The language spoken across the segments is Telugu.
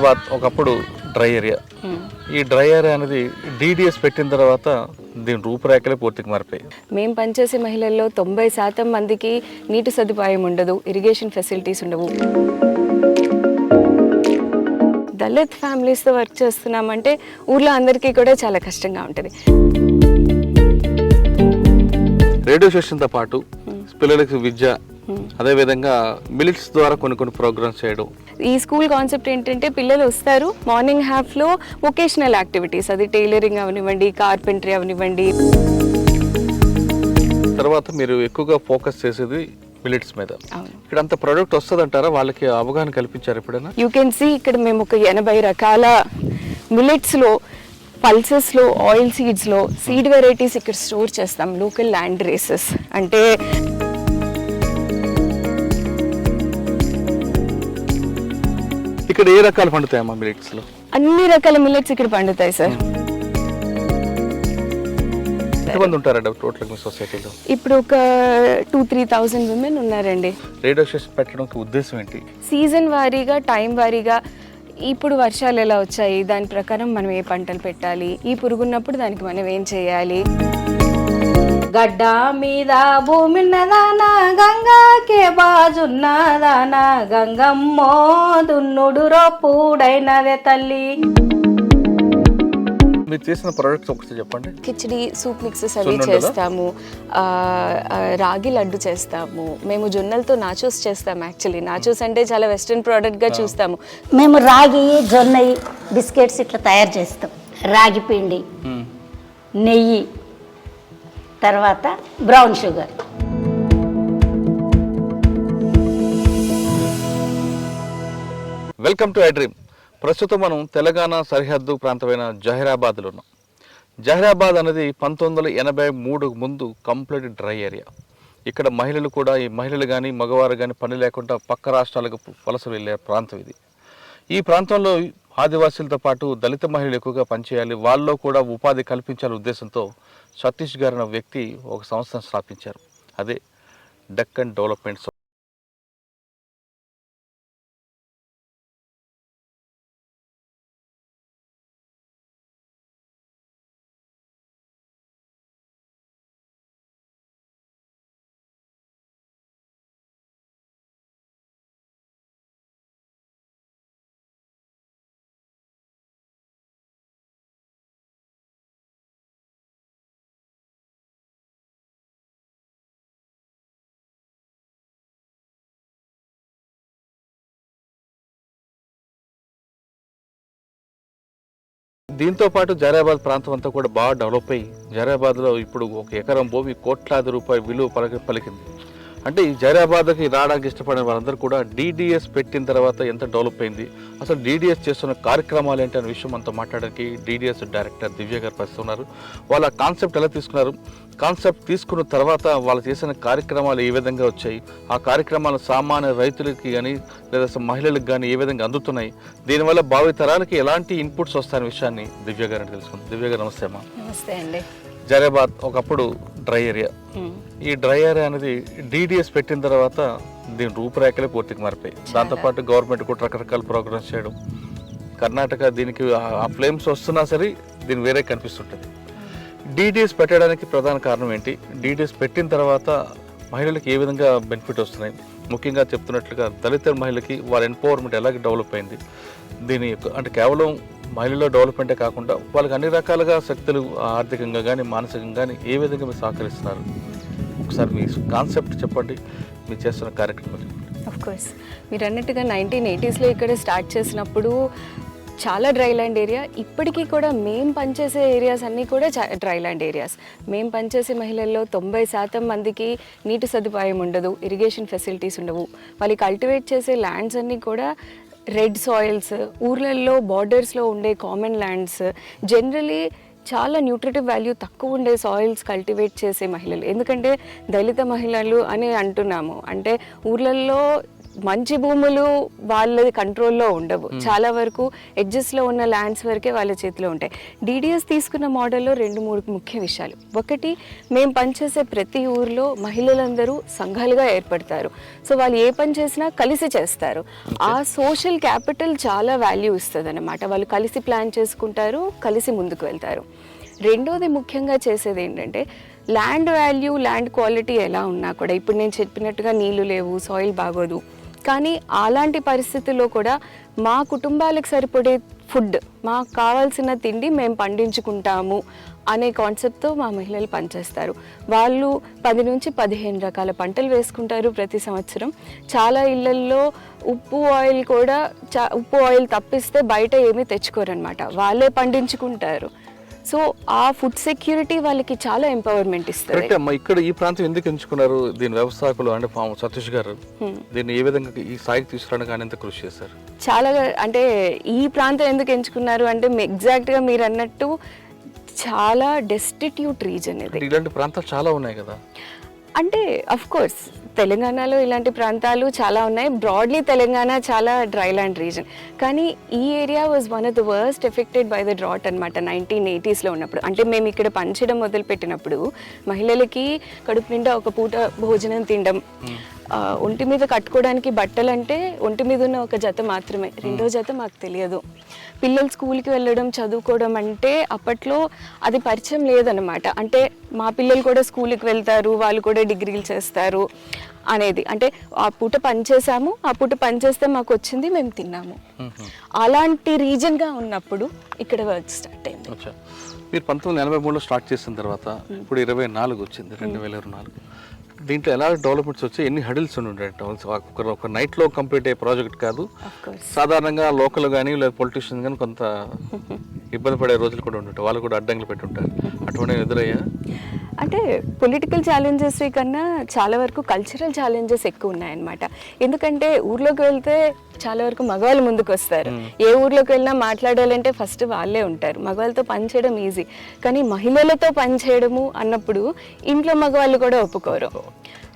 జైరాబాద్ ఒకప్పుడు డ్రై ఏరియా. ఈ డ్రై ఏరియా అనేది DDS పెట్టిన తర్వాత దీని రూపురేఖలే పూర్తిగా మారిపోయాయి. మేము పనిచేసే మహిళల్లో 90% మందికి నీటి సదుపాయం ఉండదు, ఇరిగేషన్ ఫెసిలిటీస్ ఉండవు. దళిత్ ఫ్యామిలీస్తో వర్క్ చేస్తున్నామంటే ఊర్లో అందరికీ కూడా చాలా కష్టంగా ఉంటుంది. రేడియో స్టేషన్తో పాటు పిల్లలకి విద్య, అదేవిధంగా మిలిట్స్ ద్వారా కొన్ని ప్రోగ్రామ్స్ చేయడం. ఈ స్కూల్ కాన్సెప్ట్ ఏంటంటే పిల్లలు వస్తారు, మార్నింగ్ హాఫ్లో వొకేషనల్ యాక్టివిటీస్, అది టైలరింగ్ అవనివ్వండి, కార్పెంటరీ అవనివ్వండి. తర్వాత మీరు ఎక్కువగా ఫోకస్ చేసేది మిలిట్స్ మీద. ఇక్కడ అంత ప్రొడక్ట్ వస్తుంది అంటారా? వాళ్ళకి అవగాహన కల్పించారు ఎప్పుడైనా? యూ కెన్ సీ ఇక్కడ మేము ఒక 80 రకాల మిల్లెట్స్లో, పల్సెస్లో, ఆయిల్ సీడ్స్లో సీడ్ వెరైటీస్ ఇక్కడ స్టోర్ చేస్తాం. లోకల్ ల్యాండ్ రేసెస్ అంటే ఇక్కడ ఏ రకాలు పండుతాయమ్మా మిల్లెట్స్లో? అన్ని రకాల మిల్లెట్స్ ఇక్కడ పండుతాయి సార్. ఎంతమంది ఉంటారండి టోటల్ మీ సొసైటీలో? ఇప్పుడు ఒక 2-3,000 విమెన్ ఉన్నారండి. రేడియో స్టేషన్ పెట్టడానికి ఉద్దేశం ఏంటి? సీజన్ వారీగా, టైం వారీగా, ఇప్పుడు వర్షాలు ఎలా వచ్చాయి, దాని ప్రకారం మనం ఏ పంటలు పెట్టాలి, ఈ పురుగున్నప్పుడు దానికి మనం ఏం చేయాలి. గడ్డ మీద భూమిన్నదానా, గంగాకే బాజున్నదానా, గంగమ్మో దున్నుడు రొప్పుడైనదే తల్లి. మీరు చేసిన ప్రొడక్ట్స్ ఒకసారి చెప్పండి. కిచిడి, సూప్ మిక్సెస్ అవి చేస్తాము, రాగి లడ్డు చేస్తాము, మేము జొన్నలతో నాచోస్ చేస్తాము. యాక్చువల్లీ నాచోస్ అంటే చాలా వెస్ట్రన్ ప్రోడక్ట్గా చూస్తాము. మేము రాగి, జొన్న బిస్కెట్స్ ఇట్లా తయారు చేస్తాం. రాగి పిండి, నెయ్యి, తర్వాత brown sugar. Welcome to I dream. ప్రస్తుతం మనం తెలంగాణ సరిహద్దు ప్రాంతమైన జహీరాబాద్లో ఉన్నాం. జహీరాబాద్ అనేది 1983 ముందు కంప్లీట్ డ్రై ఏరియా. ఇక్కడ మహిళలు కూడా, ఈ మహిళలు కానీ మగవారు కానీ పని లేకుండా పక్క రాష్ట్రాలకు వలస వెళ్ళే ప్రాంతం ఇది. ఈ ప్రాంతంలో ఆదివాసీలతో పాటు దళిత మహిళలు ఎక్కువగా పనిచేయాలి, వాళ్ళలో కూడా ఉపాధి కల్పించాలనే ఉద్దేశంతో సతీష్ గారు అనే వ్యక్తి ఒక సంస్థను స్థాపించారు. అదే డక్కన్ డెవలప్మెంట్. దీంతో పాటు జహీరాబాద్ ప్రాంతం అంతా కూడా బాగా డెవలప్ అయ్యి జహీరాబాద్లో ఇప్పుడు ఒక ఎకరం భూమి కోట్లాది రూపాయల విలువ పలికింది. అంటే ఈ జహీరాబాద్కి రావడానికి ఇష్టపడిన వాళ్ళందరూ కూడా DDS పెట్టిన తర్వాత ఎంత డెవలప్ అయింది, అసలు DDS చేస్తున్న కార్యక్రమాలు ఏంటి అనే విషయం అంతా మాట్లాడడానికి DDS డైరెక్టర్ దివ్య గారు పరిస్తున్నారు. వాళ్ళ కాన్సెప్ట్ ఎలా తీసుకున్నారు, కాన్సెప్ట్ తీసుకున్న తర్వాత వాళ్ళు చేసిన కార్యక్రమాలు ఏ విధంగా వచ్చాయి, ఆ కార్యక్రమాలు సామాన్య రైతులకి కానీ లేదా మహిళలకు కానీ ఏ విధంగా అందుతున్నాయి, దీనివల్ల భావి తరాలకి ఎలాంటి ఇన్పుట్స్ వస్తాయనే విషయాన్ని దివ్య గారిని తెలుసుకుంది. దివ్య గారు నమస్తే అమ్మా. నమస్తే అండి. జహీరాబాద్ ఒకప్పుడు డ్రై ఏరియా. ఈ డ్రై ఏరియా అనేది DDS పెట్టిన తర్వాత దీని రూపురేఖలే పూర్తిగా మారిపోయాయి. దాంతోపాటు గవర్నమెంట్ కూడా రకరకాల ప్రోగ్రామ్స్ చేయడం. కర్ణాటక దీనికి ఆ ఫ్లేమ్స్ వస్తున్నా సరే దీని వేరే కనిపిస్తుంటుంది. DDS పెట్టడానికి ప్రధాన కారణం ఏంటి, DDS పెట్టిన తర్వాత మహిళలకు ఏ విధంగా బెనిఫిట్ వస్తున్నాయి, ముఖ్యంగా చెప్తున్నట్లుగా దళిత మహిళకి వారి ఎంపవర్మెంట్ ఎలాగ డెవలప్ అయింది, దీని అంటే కేవలం మహిళల్లో డెవలప్మెంటే కాకుండా వాళ్ళకి అన్ని రకాలుగా శక్తులు ఆర్థికంగా కానీ మానసికంగా కానీ ఏ విధంగా మీరు సహకరిస్తున్నారు, ఒకసారి మీ కాన్సెప్ట్ చెప్పండి, మీరు చేస్తున్న కార్యక్రమం. ఆఫ్ కోర్స్ మీరు అన్నట్టుగా 1980sలో ఇక్కడ స్టార్ట్ చేసినప్పుడు చాలా డ్రై ల్యాండ్ ఏరియా. ఇప్పటికీ కూడా మేము పనిచేసే ఏరియాస్ అన్నీ కూడా డ్రై ల్యాండ్ ఏరియాస్. మేము పనిచేసే మహిళల్లో 90% మందికి నీటి సదుపాయం ఉండదు, ఇరిగేషన్ ఫెసిలిటీస్ ఉండవు. వాళ్ళు కల్టివేట్ చేసే ల్యాండ్స్ అన్నీ కూడా రెడ్ సాయిల్స్, ఊర్లలో బార్డర్స్లో ఉండే కామన్ ల్యాండ్స్, జనరలీ చాలా న్యూట్రిటివ్ వాల్యూ తక్కువ ఉండే సాయిల్స్ కల్టివేట్ చేసే మహిళలు. ఎందుకంటే దళిత మహిళలు అని అంటున్నాము అంటే ఊర్లలో మంచి భూములు వాళ్ళ కంట్రోల్లో ఉండవు, చాలా వరకు ఎడ్జెస్లో ఉన్న ల్యాండ్స్ వరకే వాళ్ళ చేతిలో ఉంటాయి. డిడిఎస్ తీసుకున్న మోడల్లో 2-3 ముఖ్య విషయాలు. ఒకటి, మేము పనిచేసే ప్రతి ఊర్లో మహిళలందరూ సంఘాలుగా ఏర్పడతారు. సో వాళ్ళు ఏ పని చేసినా కలిసి చేస్తారు. ఆ సోషల్ క్యాపిటల్ చాలా వాల్యూ ఇస్తుంది అన్నమాట. వాళ్ళు కలిసి ప్లాన్ చేసుకుంటారు, కలిసి ముందుకు వెళ్తారు. రెండోది ముఖ్యంగా చేసేది ఏంటంటే, ల్యాండ్ వాల్యూ, ల్యాండ్ క్వాలిటీ ఎలా ఉన్నా కూడా, ఇప్పుడు నేను చెప్పినట్టుగా నీళ్లు లేవు, సాయిల్ బాగోదు, కానీ అలాంటి పరిస్థితుల్లో కూడా మా కుటుంబాలకు సరిపడే ఫుడ్, మాకు కావాల్సిన తిండి మేము పండించుకుంటాము అనే కాన్సెప్ట్తో మా మహిళలు పనిచేస్తారు. వాళ్ళు 10 నుంచి 15 రకాల పంటలు వేసుకుంటారు ప్రతి సంవత్సరం. చాలా ఇళ్లల్లో ఉప్పు ఆయిల్ తప్పిస్తే బయట ఏమీ తెచ్చుకోరనమాట, వాళ్ళే పండించుకుంటారు. సో ఆ ఫుడ్ సెక్యూరిటీ వాళ్ళకి చాలా ఎంపవర్మెంట్ ఇస్తుంది. కరెక్ట్ అమ్మా. ఇక్కడ ఈ ప్రాంతం ఎందుకు ఎంచుకున్నారు? దీని వ్యవస్థాపకులు అంటే సతీష్ గారు దీన్ని ఏ విధంగా ఈ స్థాయికి తీసుకురావడానికి ఆయన ఎంత కృషి చేశారు? చాలా, అంటే ఈ ప్రాంతం ఎందుకు ఎంచుకున్నారు అంటే ఎగ్జాక్ట్గా మీరు అన్నట్టు చాలా డెస్టిట్యూట్ రీజన్ ఇది. ఇలాంటి ప్రాంతాలు చాలా ఉన్నాయి కదా. అంటే అఫ్ కోర్స్ తెలంగాణలో ఇలాంటి ప్రాంతాలు చాలా ఉన్నాయి. బ్రాడ్లీ తెలంగాణ చాలా డ్రై ల్యాండ్ రీజన్, కానీ ఈ area was one of the worst affected by the drought అనమాట 1980s ఉన్నప్పుడు. అంటే మేము ఇక్కడ పంచడం మొదలుపెట్టినప్పుడు మహిళలకి కడుపు నిండా ఒక పూట భోజనం తినడం, ఒంటి మీద కట్టుకోవడానికి బట్టలు అంటే ఒంటి మీద ఉన్న ఒక జత మాత్రమే, రెండో జత మాకు తెలియదు. పిల్లలు స్కూల్కి వెళ్ళడం, చదువుకోవడం అంటే అప్పట్లో అది పరిచయం లేదనమాట. అంటే మా పిల్లలు కూడా స్కూల్కి వెళ్తారు, వాళ్ళు కూడా డిగ్రీలు చేస్తారు అనేది. అంటే ఆ పూట పని చేసాము, ఆ పూట పని చేస్తే మాకు వచ్చింది, మేము తిన్నాము. అలాంటి రీజన్గా ఉన్నప్పుడు ఇక్కడ వర్క్ స్టార్ట్ అయింది. మీరు 1983లో స్టార్ట్ చేసిన తర్వాత ఇప్పుడు 24 వచ్చింది, 2024. దీంట్లో ఎలా డెవలప్మెంట్స్ వచ్చి ఎన్ని హడిల్స్ ఉండే? ఒక నైట్లో కంప్లీట్ అయ్యే ప్రాజెక్ట్ కాదు. సాధారణంగా లోకల్ కానీ లేదా పొలిటీషియన్స్ కానీ కొంత ఇబ్బంది పడే రోజులు కూడా ఉంటుంటాయి, వాళ్ళు కూడా అడ్డంకులు పెట్టుంటారు. అటువంటి ఎదురయ్యా? అంటే పొలిటికల్ ఛాలెంజెస్ కన్నా చాలా వరకు కల్చరల్ ఛాలెంజెస్ ఎక్కువ ఉన్నాయన్నమాట. ఎందుకంటే ఊర్లోకి వెళ్తే చాలా వరకు మగవాళ్ళు ముందుకు వస్తారు. ఏ ఊర్లోకి వెళ్ళినా మాట్లాడాలంటే ఫస్ట్ వాళ్ళే ఉంటారు. మగవాళ్ళతో పని చేయడం ఈజీ, కానీ మహిళలతో పని చేయడము అన్నప్పుడు ఇంట్లో మగవాళ్ళు కూడా ఒప్పుకోరు.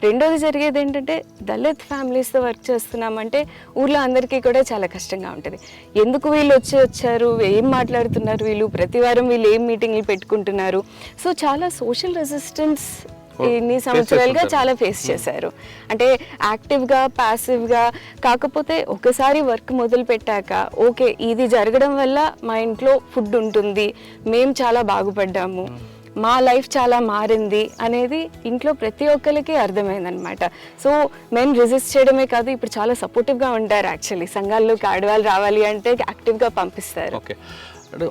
రెండోది జరిగేది ఏంటంటే, దళిత్ ఫ్యామిలీస్తో వర్క్ చేస్తున్నామంటే ఊర్లో అందరికీ కూడా చాలా కష్టంగా ఉంటుంది. ఎందుకు వీళ్ళు వచ్చారు, ఏం మాట్లాడుతున్నారు వీళ్ళు, ప్రతి వారం వీళ్ళు ఏం మీటింగ్లు పెట్టుకుంటున్నారు. సో చాలా సోషల్ రెసిస్టెన్స్ ఇన్ని సంవత్సరాలుగా చాలా ఫేస్ చేశారు. అంటే యాక్టివ్గా, ప్యాసివ్గా. కాకపోతే ఒకసారి వర్క్ మొదలు పెట్టాక ఓకే ఇది జరగడం వల్ల మా ఇంట్లో ఫుడ్ ఉంటుంది, మేము చాలా బాగుపడ్డాము, మా లైఫ్ చాలా మారింది అనేది ఇంట్లో ప్రతి ఒక్కరికి అర్థమైందనమాట. సో మేము రెసిస్ట్ చేయడమే కాదు, ఇప్పుడు చాలా సపోర్టివ్గా ఉంటారు. యాక్చువల్లీ సంఘాల్లోకి ఆడవాళ్ళు రావాలి అంటే యాక్టివ్గా పంపిస్తారు. ఓకే, అంటే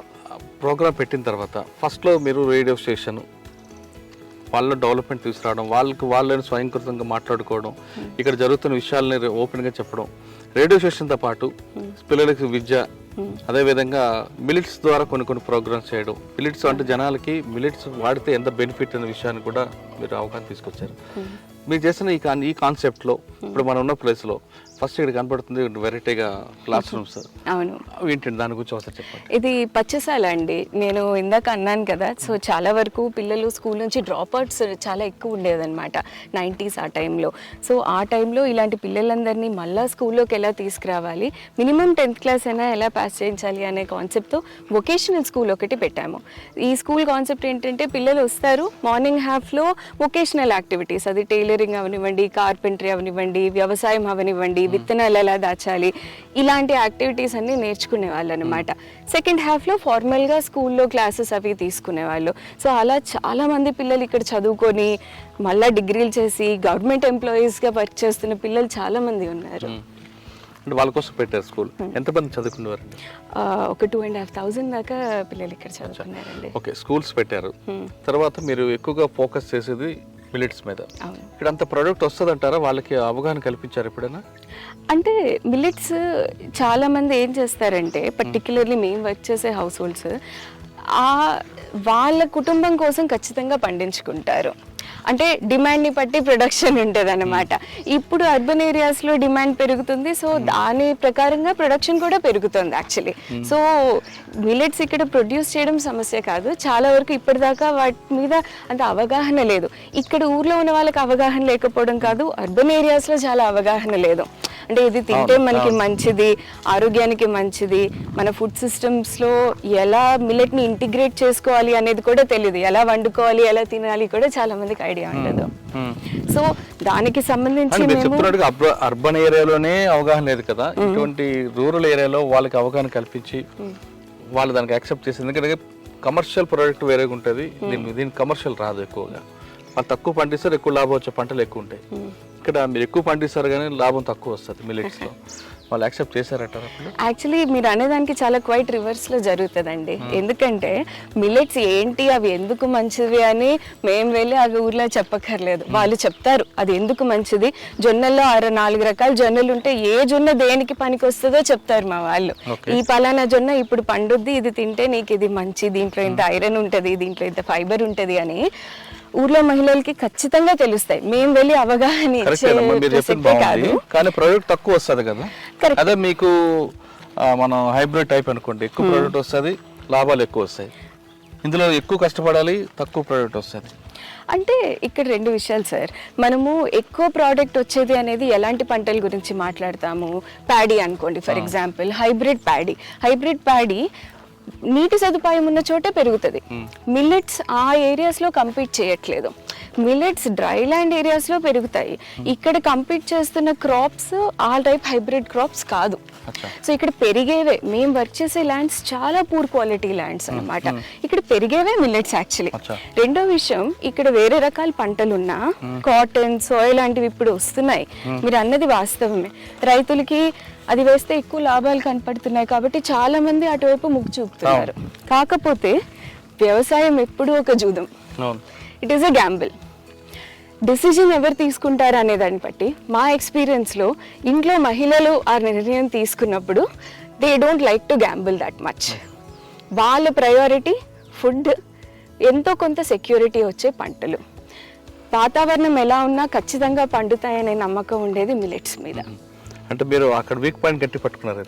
ప్రోగ్రామ్ పెట్టిన తర్వాత ఫస్ట్లో మీరు రేడియో స్టేషన్ వాళ్ళ డెవలప్మెంట్ తీసుకురావడం, వాళ్ళని స్వయంకృతంగా మాట్లాడుకోవడం, ఇక్కడ జరుగుతున్న విషయాలని ఓపెన్గా చెప్పడం, రేడియో స్టేషన్తో పాటు పిల్లలకి విద్య, అదేవిధంగా మిలిట్స్ ద్వారా కొన్ని ప్రోగ్రామ్స్ చేయడం. మిలిట్స్ అంటే జనాలకి మిలిట్స్ వాడితే ఎంత బెనిఫిట్ అనే విషయాన్ని కూడా మీరు అవగాహన తీసుకొచ్చారు. మీరు చేసిన ఈ కాన్సెప్ట్లో ఇప్పుడు మనం ఉన్న ప్లేస్లో ఫస్ట్ ఇక్కడ కనపడుతుంది వెరైటీగా క్లాస్ రూమ్స్. అవును, ఏంటండి దాని గురించి ఒకసారి చెప్పండి. ఇది పచ్చశాల అండి. నేను ఇందాక అన్నాను కదా, సో చాలా వరకు పిల్లలు స్కూల్ నుంచి డ్రాప్ అవుట్స్ చాలా ఎక్కువ ఉండేదన్నమాట 90s ఆ టైంలో. సో ఆ టైంలో ఇలాంటి పిల్లలందరినీ మళ్ళీ స్కూల్లోకి ఎలా తీసుకురావాలి, మినిమం 10th క్లాస్ అయినా ఎలా పాస్ చేయించాలి అనే కాన్సెప్ట్తో వొకేషనల్ స్కూల్ ఒకటి పెట్టాము. ఈ స్కూల్ కాన్సెప్ట్ ఏంటంటే, పిల్లలు వస్తారు, మార్నింగ్ హాఫ్లో వొకేషనల్ యాక్టివిటీస్, అది టైలరింగ్ అవనివ్వండి, కార్పెంటరీ అవనివ్వండి, వ్యవసాయం అవనివ్వండి, విత్తనాలు ఎలా దాచాలి, ఇలాంటి యాక్టివిటీస్ అన్ని నేర్చుకునే వాళ్ళు అనమాట. సెకండ్ హాఫ్లో ఫార్మల్గా స్కూల్లో క్లాసెస్ అవి తీసుకునేవాళ్ళు. సో అలా చాలామంది పిల్లలు ఇక్కడ చదువుకొని మళ్ళీ డిగ్రీలు చేసి గవర్నమెంట్ ఎంప్లాయీస్గా వర్క్ చేస్తున్న పిల్లలు చాలామంది ఉన్నారు. అంటే వాళ్ళ కోసం పెట్టారు స్కూల్. ఎంతమంది చదువుకునేవారండి? ఒక 2,500 దాకా పిల్లలు ఇక్కడ చదువుకున్నారండి. ఓకే, స్కూల్స్ పెట్టారు. తర్వాత మీరు ఎక్కువగా ఫోకస్ చేసేది మిలిట్స్ మీద. ఇక్కడ అంత ప్రోడక్ట్ వస్తుంది అంటారా? వాళ్ళకి అవగాహన కల్పించారు ఎప్పుడైనా? అంటే మిలిట్స్ చాలా మంది ఏం చేస్తారంటే, పర్టికులర్లీ మేము వర్క్ చేసే హౌస్ హోల్డ్స్ వాళ్ళ కుటుంబం కోసం ఖచ్చితంగా పండించుకుంటారు. అంటే డిమాండ్ని బట్టి ప్రొడక్షన్ ఉంటుంది అనమాట. ఇప్పుడు అర్బన్ ఏరియాస్లో డిమాండ్ పెరుగుతుంది, సో దాని ప్రకారంగా ప్రొడక్షన్ కూడా పెరుగుతుంది యాక్చువల్లీ. సో మిల్లెట్స్ ఇక్కడ ప్రొడ్యూస్ చేయడం సమస్య కాదు, చాలా వరకు ఇప్పటిదాకా వాటి మీద అంత అవగాహన లేదు. ఇక్కడ ఊర్లో ఉన్న వాళ్ళకి అవగాహన లేకపోవడం కాదు, అర్బన్ ఏరియాస్లో చాలా అవగాహన లేదు. అంటే ఇది తింటే మనకి మంచిది, ఆరోగ్యానికి మంచిది, మన ఫుడ్ సిస్టమ్స్లో ఎలా మిల్లెట్ని ఇంటిగ్రేట్ చేసుకోవాలి అనేది కూడా తెలియదు, ఎలా వండుకోవాలి ఎలా తినాలి కూడా చాలా మందికి ఐడియా ఉండదు. సో దానికి సంబంధించి మేము అర్బన్ ఏరియాలోనే అవగాహన లేదు కదా, ఇటువంటి రూరల్ ఏరియాలో వాళ్ళకి అవగాహన కల్పించి వాళ్ళు దానికి యాక్సెప్ట్ చేసి, ఎందుకంటే కమర్షియల్ ప్రోడక్ట్ వేరేగా ఉంటుంది, దీనికి కమర్షియల్ రాదు ఎక్కువగా. వాళ్ళు తక్కువ పండిస్తారు, ఎక్కువ లాభం వచ్చే పంటలు ఎక్కువ ఉంటాయి. ఇక్కడ మీరు ఎక్కువ పండిస్తారు కానీ లాభం తక్కువ వస్తుంది మిల్లెట్స్లో. వాళ్ళు యాక్సెప్ట్ చేశారట? యాక్చువల్లీ మీరు అనేదానికి చాలా క్వైట్ రివర్స్లో జరుగుతుందండి. ఎందుకంటే మిల్లెట్స్ ఏంటి, అవి ఎందుకు మంచిది అని మేము వెళ్ళి అవి ఊర్లో చెప్పక్కర్లేదు, వాళ్ళు చెప్తారు అది ఎందుకు మంచిది. జొన్నల్లో 4 రకాల జొన్నలు ఉంటే ఏ జొన్న దేనికి పనికి వస్తుందో చెప్తారు మా వాళ్ళు. ఈ పలానా జొన్న ఇప్పుడు పండుద్ది, ఇది తింటే నీకు ఇది మంచి, దీంట్లో ఇంత ఐరన్ ఉంటుంది, దీంట్లో ఇంత ఫైబర్ ఉంటుంది అని ఊర్లో మహిళలకి ఖచ్చితంగా తెలుస్తాయి. మేము వెళ్ళి అవగాహన కాదు, కానీ ప్రోడక్ట్ తక్కువ వస్తుంది కదా. అదే మీకు మనం హైబ్రిడ్ టైప్ అనుకోండి, ఎక్కువ ప్రోడక్ట్ వస్తుంది, లాభాలు ఎక్కువ వస్తాయి. ఇందులో ఎక్కువ కష్టపడాలి, తక్కువ ప్రోడక్ట్ వస్తుంది. అంటే ఇక్కడ 2 విషయాలు సార్. మనము ఎక్కువ ప్రోడక్ట్ వచ్చేది అనేది ఎలాంటి పంటల గురించి మాట్లాడతాము? ప్యాడీ అనుకోండి ఫర్ ఎగ్జాంపుల్, హైబ్రిడ్ ప్యాడీ నీటి సదుపాయం ఉన్న చోటే పెరుగుతుంది. మిల్లెట్స్ ఆ ఏరియాస్లో కంపీట్ చేయట్లేదు, మిల్లెట్స్ డ్రై ల్యాండ్ ఏరియాస్లో పెరుగుతాయి. ఇక్కడ కంపీట్ చేస్తున్న క్రాప్స్ ఆ టైప్ హైబ్రిడ్ క్రాప్స్ కాదు. సో ఇక్కడ పెరిగేవే, మేము వర్క్ చేసే ల్యాండ్స్ చాలా పూర్ క్వాలిటీ ల్యాండ్స్ అనమాట. ఇక్కడ పెరిగేవే మిల్లెట్స్ యాక్చువల్లీ. రెండో విషయం, ఇక్కడ వేరే రకాల పంటలున్నా కాటన్, సోయా లాంటివి ఇప్పుడు వస్తున్నాయి. మీరు అన్నది వాస్తవమే, రైతులకి అది వేస్తే ఎక్కువ లాభాలు కనపడుతున్నాయి కాబట్టి చాలా మంది అటువైపు మొగ్గు చూపుతున్నారు. కాకపోతే వ్యవసాయం ఎప్పుడూ ఒక జూదం, it is a Gamble. Decision ఎవరు తీసుకుంటారు అనే దాన్ని బట్టి మా ఎక్స్పీరియన్స్లో ఇంట్లో మహిళలు ఆ నిర్ణయం తీసుకున్నప్పుడు they don't like to Gamble that much. వాళ్ళ ప్రయారిటీ ఫుడ్, ఎంతో కొంత సెక్యూరిటీ వచ్చే పంటలు, వాతావరణం ఎలా ఉన్నా ఖచ్చితంగా పండుతాయనే నమ్మకం ఉండేది మిల్లెట్స్ మీద. అంటే మీరు అక్కడ వీక్ పాయింట్ గట్టి పట్టుకున్నారు.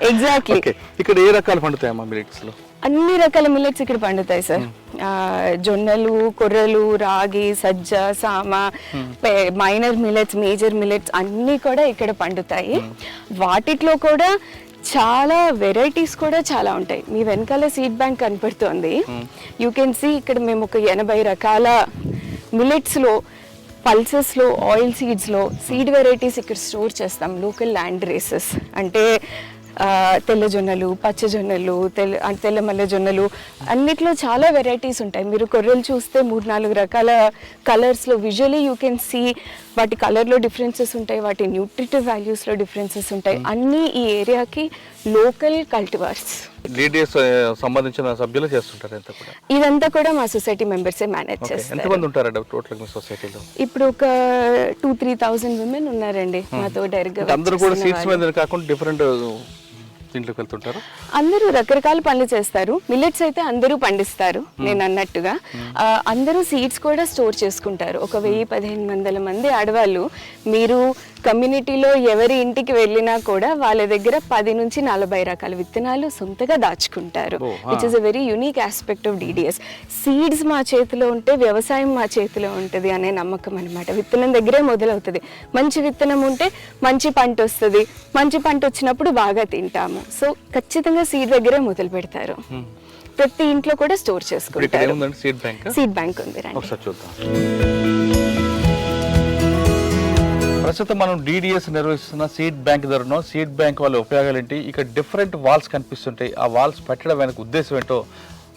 ఎగ్జాక్ట్లీ. ఇక్కడ ఏ రకాలు పండుతాయమ్మా మిల్లెట్స్ లో? అన్ని రకాల మిల్లెట్స్ ఇక్కడ పండుతాయి సార్. జొన్నలు, కొర్రలు, రాగి, సజ్జ, సామ, మైనర్ మిల్లెట్స్, మేజర్ మిల్లెట్స్ అన్నీ కూడా ఇక్కడ పండుతాయి. వాటిలో కూడా చాలా వెరైటీస్ కూడా చాలా ఉంటాయి. మీ వెనకాల సీడ్ బ్యాంక్ కనపడుతోంది, యూ కెన్ సీ. ఇక్కడ మేము ఒక 80 రకాల మిల్లెట్స్లో, పల్సెస్లో, ఆయిల్ సీడ్స్లో సీడ్ వెరైటీస్ ఇక్కడ స్టోర్ చేస్తాం. లోకల్ ల్యాండ్ రేసెస్ అంటే తెల్ల జొన్నలు, పచ్చ జొన్నలు, తెల్ల మల్లె జొన్నలు, అన్నిట్లో చాలా వెరైటీస్ ఉంటాయి. మీరు కొర్రలు చూస్తే 3-4 రకాల కలర్స్లో విజువలీ యూ కెన్ సీ వాటి కలర్లో డిఫరెన్సెస్ ఉంటాయి, వాటి న్యూట్రిటివ్ వాల్యూస్లో డిఫరెన్సెస్ ఉంటాయి. అన్నీ ఈ ఏరియాకి లోకల్ కల్టివర్స్. DDS సంబంధించిన సభ్యులు చేస్తుంటారు ఇదంతా కూడా మా సొసైటీ మెంబర్సే మేనేజ్ చేస్తారు. ఎంతమంది ఉంటారు టోటల్ మీ సొసైటీలో? ఇప్పుడు ఒక 2-3,000 విమెన్ ఉన్నారండి మాతో డైరెక్ట్ గా. అందరూ కూడా సీడ్స్ మీద కాకుండా డిఫరెంట్ దీంట్లోకి వెళ్తుంటారు. అందరూ రకరకాల పనులు చేస్తారు. మిల్లెట్స్ అయితే అందరూ పండిస్తారు నేను అన్నట్టుగా. అందరూ సీడ్స్ కూడా స్టోర్ చేసుకుంటారు. ఒక 1000-1500 మంది ఆడవాళ్ళు, మీరు కమ్యూనిటీలో ఎవరి ఇంటికి వెళ్ళినా కూడా వాళ్ళ దగ్గర 10-40 రకాల విత్తనాలు సొంతగా దాచుకుంటారు. Which is a very unique aspect of DDS. Seeds మా చేతిలో ఉంటే వ్యవసాయం మా చేతిలో ఉంటుంది అనే నమ్మకం అనమాట. విత్తనం దగ్గరే మొదలవుతుంది. మంచి విత్తనం ఉంటే మంచి పంట వస్తుంది, మంచి పంట వచ్చినప్పుడు బాగా తింటాము. సో ఖచ్చితంగా సీడ్ దగ్గరే మొదలు పెడతారు. ప్రతి ఇంట్లో కూడా స్టోర్ చేసుకుంటారు. సీడ్ బ్యాంక్ ఉంది. ప్రస్తుతం మనం DDS నిర్వహిస్తున్న సీడ్ బ్యాంక్ ధరను, సీడ్ బ్యాంక్ వాళ్ళ ఉపయోగాలు ఏంటి, ఇక్కడ డిఫరెంట్ వాల్స్ కనిపిస్తుంటాయి, ఆ వాల్స్ పెట్టడం వెనక ఉద్దేశం ఏంటో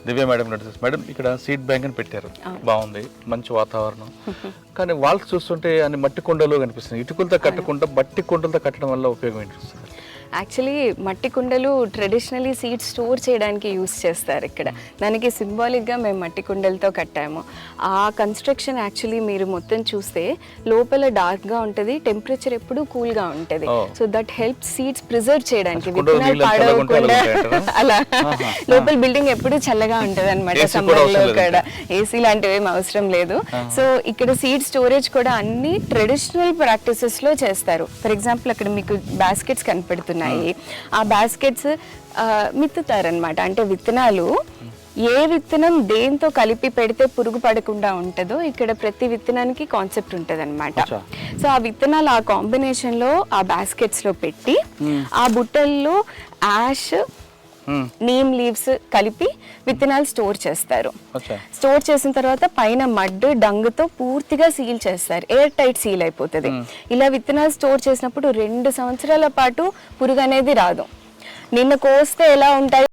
దివ్య మేడం నడుస్తుంది. మేడం, ఇక్కడ సీడ్ బ్యాంక్ అని పెట్టారు, బాగుంది, మంచి వాతావరణం, కానీ వాల్స్ చూస్తుంటే అన్ని మట్టి కొండలు కనిపిస్తున్నాయి. ఇటుకలతో కట్టకుండా మట్టి కొండలతో కట్టడం వల్ల ఉపయోగం ఏంటి? యాక్చువల్లీ మట్టి కుండలు ట్రెడిషనలీ సీడ్స్ స్టోర్ చేయడానికి యూస్ చేస్తారు. ఇక్కడ దానికి సింబాలిక్గా మేము మట్టి కుండలతో కట్టాము. ఆ కన్స్ట్రక్షన్ యాక్చువల్లీ మీరు మొత్తం చూస్తే లోపల డార్క్గా ఉంటుంది, టెంపరేచర్ ఎప్పుడూ కూల్గా ఉంటుంది. So that help seeds preserve చేయడానికి, విత్తనాలు పాడవకుండా. అలా లోపల బిల్డింగ్ ఎప్పుడూ చల్లగా ఉంటుంది అనమాట. సమ్మర్లో కూడా AC లాంటివి ఏం అవసరం లేదు. సో ఇక్కడ సీడ్ స్టోరేజ్ కూడా అన్ని ట్రెడిషనల్ ప్రాక్టీసెస్లో చేస్తారు. ఫర్ ఎగ్జాంపుల్ అక్కడ మీకు బాస్కెట్స్ కనపడుతున్నాయి. ఆ బాస్కెట్స్ మిత్తుతారనమాట. అంటే విత్తనాలు ఏ విత్తనం దేంతో కలిపి పెడితే పురుగు పడకుండా ఉంటుందో ఇక్కడ ప్రతి విత్తనానికి కాన్సెప్ట్ ఉంటుంది అనమాట. సో ఆ విత్తనాలు ఆ కాంబినేషన్లో ఆ బాస్కెట్స్లో పెట్టి ఆ బుట్టల్లో యాష్ నీమ్ లీవ్స్ కలిపి విత్తనాలు స్టోర్ చేస్తారు. స్టోర్ చేసిన తర్వాత పైన మడ్ డంగుతో పూర్తిగా సీల్ చేస్తారు, ఎయిర్ టైట్ సీల్ అయిపోతుంది. ఇలా విత్తనాలు స్టోర్ చేసినప్పుడు 2 సంవత్సరాల పాటు పురుగు అనేది రాదు. నిన్న కోస్తే ఎలా ఉంటాయి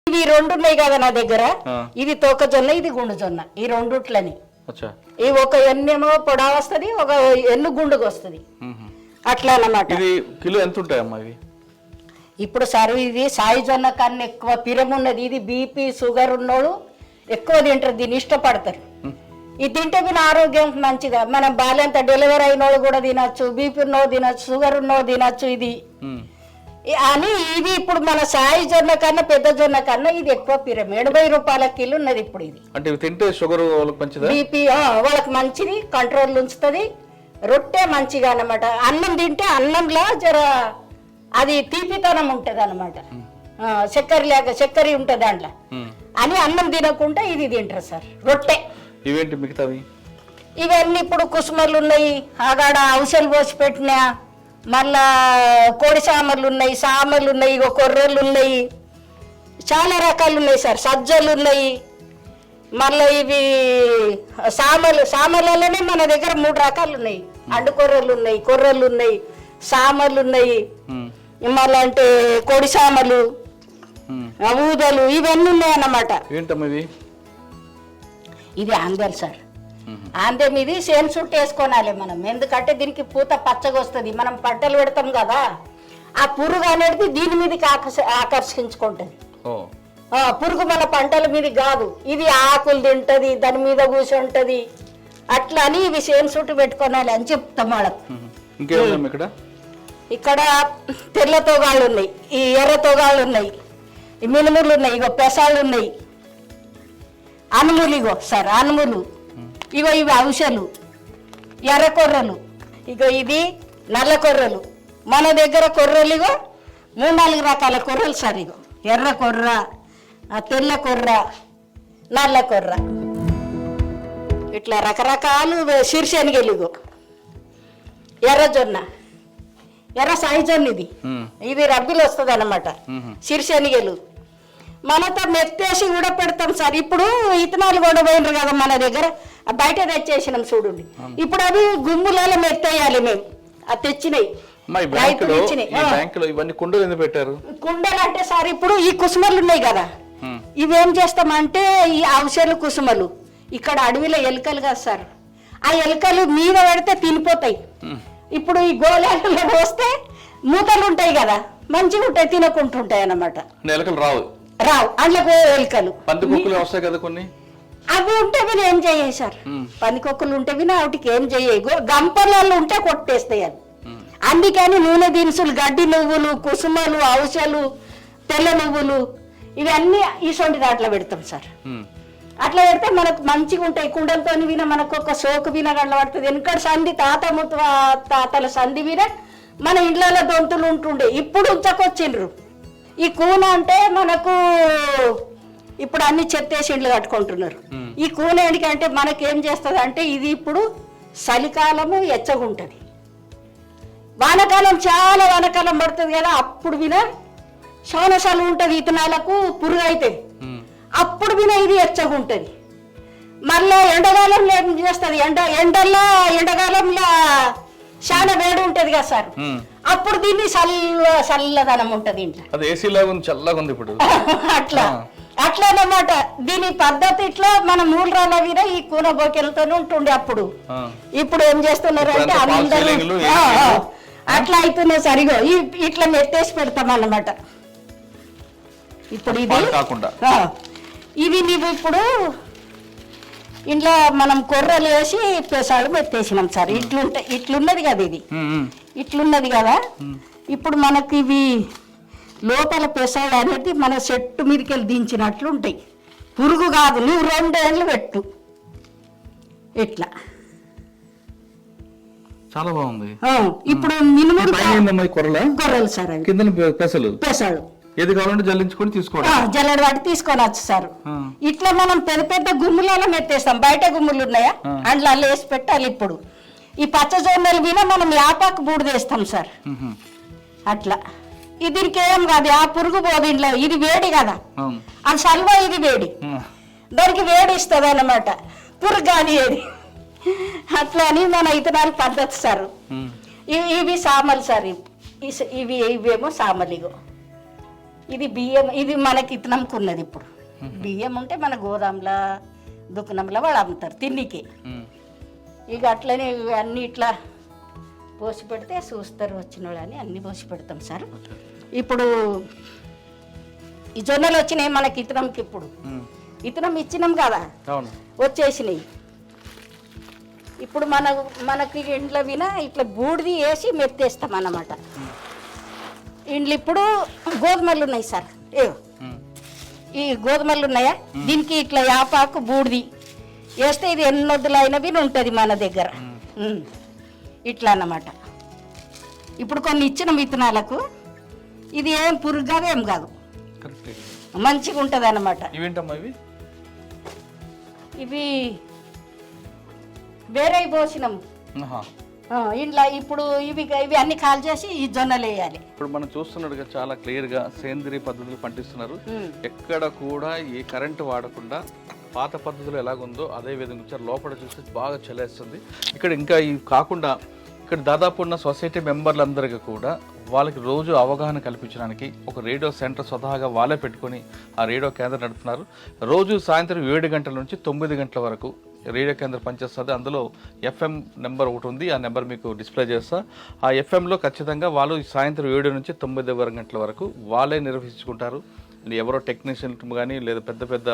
ఇవి 2 ఉన్నాయి కదా నా దగ్గర, ఇది తోకజొన్న, ఇది గుండు జొన్న, ఈ రెండుట్లని. ఈ ఒక ఎన్నేమో పొడా వస్తుంది, ఒక ఎన్ను గుండుకు వస్తుంది, అట్లా అన్నమాట. ఇది కిలో ఎంత ఉంటాయమ్మా ఇవి? ఇప్పుడు సార్ ఇది సాయి జొన్న కన్నా ఎక్కువ పిరం ఉన్నది. ఇది బీపీ షుగర్ ఉన్నోడు ఎక్కువ తింటారు, దీన్ని ఇష్టపడతారు. ఇది తింటే మన ఆరోగ్యం మంచిదా. మనం బాల్యంత డెలివరీ అయినోడు కూడా తినచ్చు, బీపీ ఉన్నోడు తినచ్చు, షుగర్ ఉన్నోడు తినచ్చు. ఇది అని ఇది ఇప్పుడు మన సాయి జొన్న కన్నా పెద్ద జొన్న కన్నా ఇది ఎక్కువ పిరం. 80 రూపాయల కిలో ఉన్నది ఇప్పుడు ఇది. అంటే ఇవి తింటే షుగర్ మంచిదా, బీపీ వాళ్ళకి మంచిది, కంట్రోల్ ఉంచుతుంది. రొట్టె మంచిగా అన్నమాట. అన్నం తింటే అన్నంలో జర అది తీపితనం ఉంటది అన్నమాట, చక్కెర లేక చక్కెర ఉంటది దాంట్లో అని అన్నం తినకుండా ఇది తింటారు సార్ రొట్టె. ఇవేంటి మిగతావి? ఇవన్నీ ఇప్పుడు కుసుమలు ఉన్నాయి, ఆగాడ ఔషధాలు పోసి పెట్టినా, మళ్ళా కోడి సామర్లు ఉన్నాయి, సామర్లు ఉన్నాయి, ఇగో కొర్రలు ఉన్నాయి, చాలా రకాలు ఉన్నాయి సార్. సజ్జలు ఉన్నాయి, మళ్ళీ ఇవి సామర్లలోనే మన దగ్గర 3 రకాలు ఉన్నాయి. అండు కొర్రలు ఉన్నాయి, కొర్రలు ఉన్నాయి, సామర్లు ఉన్నాయి, మళ్ళీ అంటే కోడి సామలు, ఊదలు, ఇవన్నీ ఉన్నాయి అన్నమాట. ఇది ఆందెలు సార్. ఆందెం ఇది సేమ్ చుట్టూ వేసుకోనాలి మనం, ఎందుకంటే దీనికి పూత పచ్చగా వస్తుంది. మనం పంటలు పెడతాం కదా, ఆ పురుగు అనేది దీని మీదకి ఆకర్షించుకుంటుంది. పురుగు మన పంటల మీద కాదు, ఇది ఆకులు తింటది, దాని మీద కూర్చుంటది. అట్లా అని ఇవి సేమ్ చుట్టూ పెట్టుకోనాలి అని చెప్తాం వాళ్ళకు. ఇక్కడ తెల్ల తోగాళ్ళు ఉన్నాయి, ఈ ఎర్ర తోగాళ్ళు ఉన్నాయి, ఈ మినుములు ఉన్నాయి, ఇగో పెసాలు ఉన్నాయి, అనుములు, ఇగో సార్ అనుములు, ఇగో ఇవి ఔషలు, ఎర్ర కొర్రలు, ఇగో ఇది నల్ల కొర్రలు. మన దగ్గర కొర్రలు ఇగో 3-4 రకాల కొర్రలు సార్. ఇగో ఎర్ర కొర్ర, తెల్ల కొర్ర, నల్ల కొర్ర, ఇట్లా రకరకాలు శీర్షనిగలు. ఇగో ఎర్రజొన్న, ఎర్ర సాయి జొన్న, ఇది రబ్బీలు వస్తుంది అన్నమాట. శీర్షనిగలు, మనతో మెత్తేసి కూడా పెడతాం సార్. ఇప్పుడు ఇతనాలు కూడా పోయినరు కదా మన దగ్గర, బయట తెచ్చేసినాం చూడండి. ఇప్పుడు అవి గుమ్ములలో మెత్తేయాలి మేము, అది తెచ్చినాయి రైతులు ఇచ్చినాయి. బ్యాంకులో ఇవన్నీ కుండలు ఎందుకు పెట్టారు? కుండలు అంటే సార్ ఇప్పుడు ఈ కుసుమలు ఉన్నాయి కదా, ఇవేం చేస్తామంటే ఈ అవసరాలు కుసుమలు ఇక్కడ అడవిలో ఎలుకలు కదా సార్, ఆ ఎలుకలు మీద పెడితే తినిపోతాయి. ఇప్పుడు ఈ గోళాలలో పోస్తే మూతలు ఉంటాయి కదా, మంచిగా ఉంటాయి, తినకుంటుంటాయి అన్నమాట. ఎలుకలు రావు అందులో ఎలుకలు పందికొక్కులు వస్తాయి కదా కొన్ని, అవి ఉంటే విని ఏం చేయాలి సార్, పందికొక్కులు ఉంటే విని వాటికి ఏం చేయాలి, గంపలలో ఉంటే కొట్టేస్తాయి అవి. అందుకని నూనె దినుసులు, గడ్డి నువ్వులు, కుసుమలు, ఔషలు, తెల్ల నువ్వులు ఇవన్నీ ఇసొంటి దాంట్లో పెడతాం సార్. అట్లా పెడితే మనకు మంచిగా ఉంటాయి. కుండలతో విన మనకు ఒక సోకు విన గంట పడుతుంది. వెనకటి సంధి తాతల సంధి విన మన ఇండ్లలో దొంతులు ఉంటుండే, ఇప్పుడు ఉంచకొచ్చిండ్రు. ఈ కూన అంటే మనకు ఇప్పుడు అన్ని చెత్తేసి ఇండ్లు కట్టుకుంటున్నారు. ఈ కూన ఎందుకంటే మనకేం చేస్తుంది అంటే ఇది ఇప్పుడు చలికాలము ఎచ్చగుంటది, వానకాలం చాలా వానకాలం పడుతుంది కదా, అప్పుడు విన చాలా చలి ఉంటుంది, ఇతనాలకు పురుగు అవుతుంది, అప్పుడు విన ఇది ఎచ్చగుంటది. మళ్ళా ఎండాకాలంలో ఏం చేస్తుంది, ఎండాకాలంలో చాలా వేడి ఉంటది కదా సార్, అప్పుడు దీన్ని చల్లదనం ఉంటది ఇంట్లో. అది ఏసీ లాగా ఉంది, చల్లగా ఉంది ఇప్పుడు. అట్లా అన్నమాట. దీని పద్ధతి ఇట్లా మన మూలరాల మీద ఈ కూన బోకెలతోనే ఉంటుండే అప్పుడు. ఇప్పుడు ఏం చేస్తున్నారు అంటే అందరూ అట్లా అవుతున్నాయి సరిగో ఇట్లా మెత్తేసి పెడతాం అన్నమాట. ఇప్పుడు ఇవి నువ్వు ఇప్పుడు ఇంట్లో మనం కొర్రలు వేసి పెసాడు మెత్తేసినాం సార్. ఇట్లున్నది కదా, ఇది ఇట్లున్నది కదా. ఇప్పుడు మనకి ఇవి లోపల పెసాడు అనేది మన చెట్టు మీదకి వెళ్ళి దించినట్లు ఉంటాయి, పురుగు కాదు. నువ్వు 2 ఏళ్ళు పెట్టు ఇట్లా, చాలా బాగుంది. ఇప్పుడు మినిమం కొర్రలు సార్, పెసాడు ఏది కావాలంటే జల్లించుకొని తీసుకోవడం, జల్లెడ వాటి తీసుకొని వచ్చు సార్. ఇట్లా మనం పెద్ద పెద్ద గుమ్ములలో మెత్తేస్తాం. బయట గుమ్ములు ఉన్నాయా, అందులో అల్లు వేసి పెట్టాలి. ఇప్పుడు ఈ పచ్చజొన్నలు మీద మనం యాపాకు బూడిదేస్తాం సార్. అట్లా దీనికి ఏం కాదు, ఆ పురుగు పోదు ఇంట్లో. ఇది వేడి కదా, అది సల్వా, ఇది వేడి, దానికి వేడి ఇస్తుంది అన్నమాట, పురుగు కాదు ఏది. అట్లా అని మన ఇతనాలు పద్ధతి సార్. ఇవి సామలు సార్, ఇవేమో సామలిగో. ఇది బియ్యం, ఇది మనకి ఇతనంకున్నది. ఇప్పుడు బియ్యం ఉంటే మన గోదాంలో దుకాణంలో వాళ్ళు అమ్ముతారు తిన్నికి. ఇక అట్లనే అన్ని ఇట్లా పోసి పెడితే చూస్తారు వచ్చిన వాళ్ళని, అన్ని పోసి పెడతాం సార్. ఇప్పుడు ఈ జొన్నలు వచ్చినాయి మనకి ఇతనంకి. ఇప్పుడు ఇతనం ఇచ్చినాం కదా, వచ్చేసినాయి. ఇప్పుడు మనకి ఇంట్లో విన ఇట్లా బూడిది వేసి మెత్తేస్తాం అన్నమాట. ఇండ్లు ఇప్పుడు గోధుమలు ఉన్నాయి సార్, ఈ గోధుమలు ఉన్నాయా, దీనికి ఇట్లా యాపాకు బూడిది వేస్తే ఇది ఎన్నొద్దులు అయినవి ఉంటుంది మన దగ్గర. ఇట్లా అన్నమాట. ఇప్పుడు కొన్ని ఇచ్చిన విత్తనాలకు ఇది ఏం పురుగు కాదు, ఏం కాదు, మంచిగా ఉంటుంది అన్నమాట. ఇవి వేరే పోసినాం ఇంట్లో. ఇప్పుడు ఇవి అన్ని కాల్ చేసి ఈ జొన్నలు వేయాలి. ఇప్పుడు మనం చూస్తున్నట్టుగా చాలా క్లియర్ గా సేంద్రియ పద్ధతులు పండిస్తున్నారు. ఎక్కడ కూడా ఈ కరెంటు వాడకుండా పాత పద్ధతులు ఎలాగుందో అదే విధంగా లోపల చూస్తే బాగా చలేస్తుంది. ఇక్కడ ఇంకా ఈ కాకుండా ఇక్కడ దాదాపు ఉన్న సొసైటీ మెంబర్లందరికీ కూడా వాళ్ళకి రోజు అవగాహన కల్పించడానికి ఒక రేడియో సెంటర్ స్వతహాగా వాళ్ళే పెట్టుకొని ఆ రేడియో కేంద్రం నడుపుతున్నారు. రోజు సాయంత్రం 7 గంటల నుంచి 9 గంటల వరకు రేడియో కేంద్రం పనిచేస్తుంది. అందులో ఎఫ్ఎం నెంబర్ ఒకటి ఉంది, ఆ నెంబర్ మీకు డిస్ప్లే చేస్తా. ఆ ఎఫ్ఎంలో ఖచ్చితంగా వాళ్ళు సాయంత్రం 7 నుంచి 9 గంటల వరకు వాళ్ళే నిర్వహించుకుంటారు. ఎవరో టెక్నీషియన్ కానీ లేదా పెద్ద పెద్ద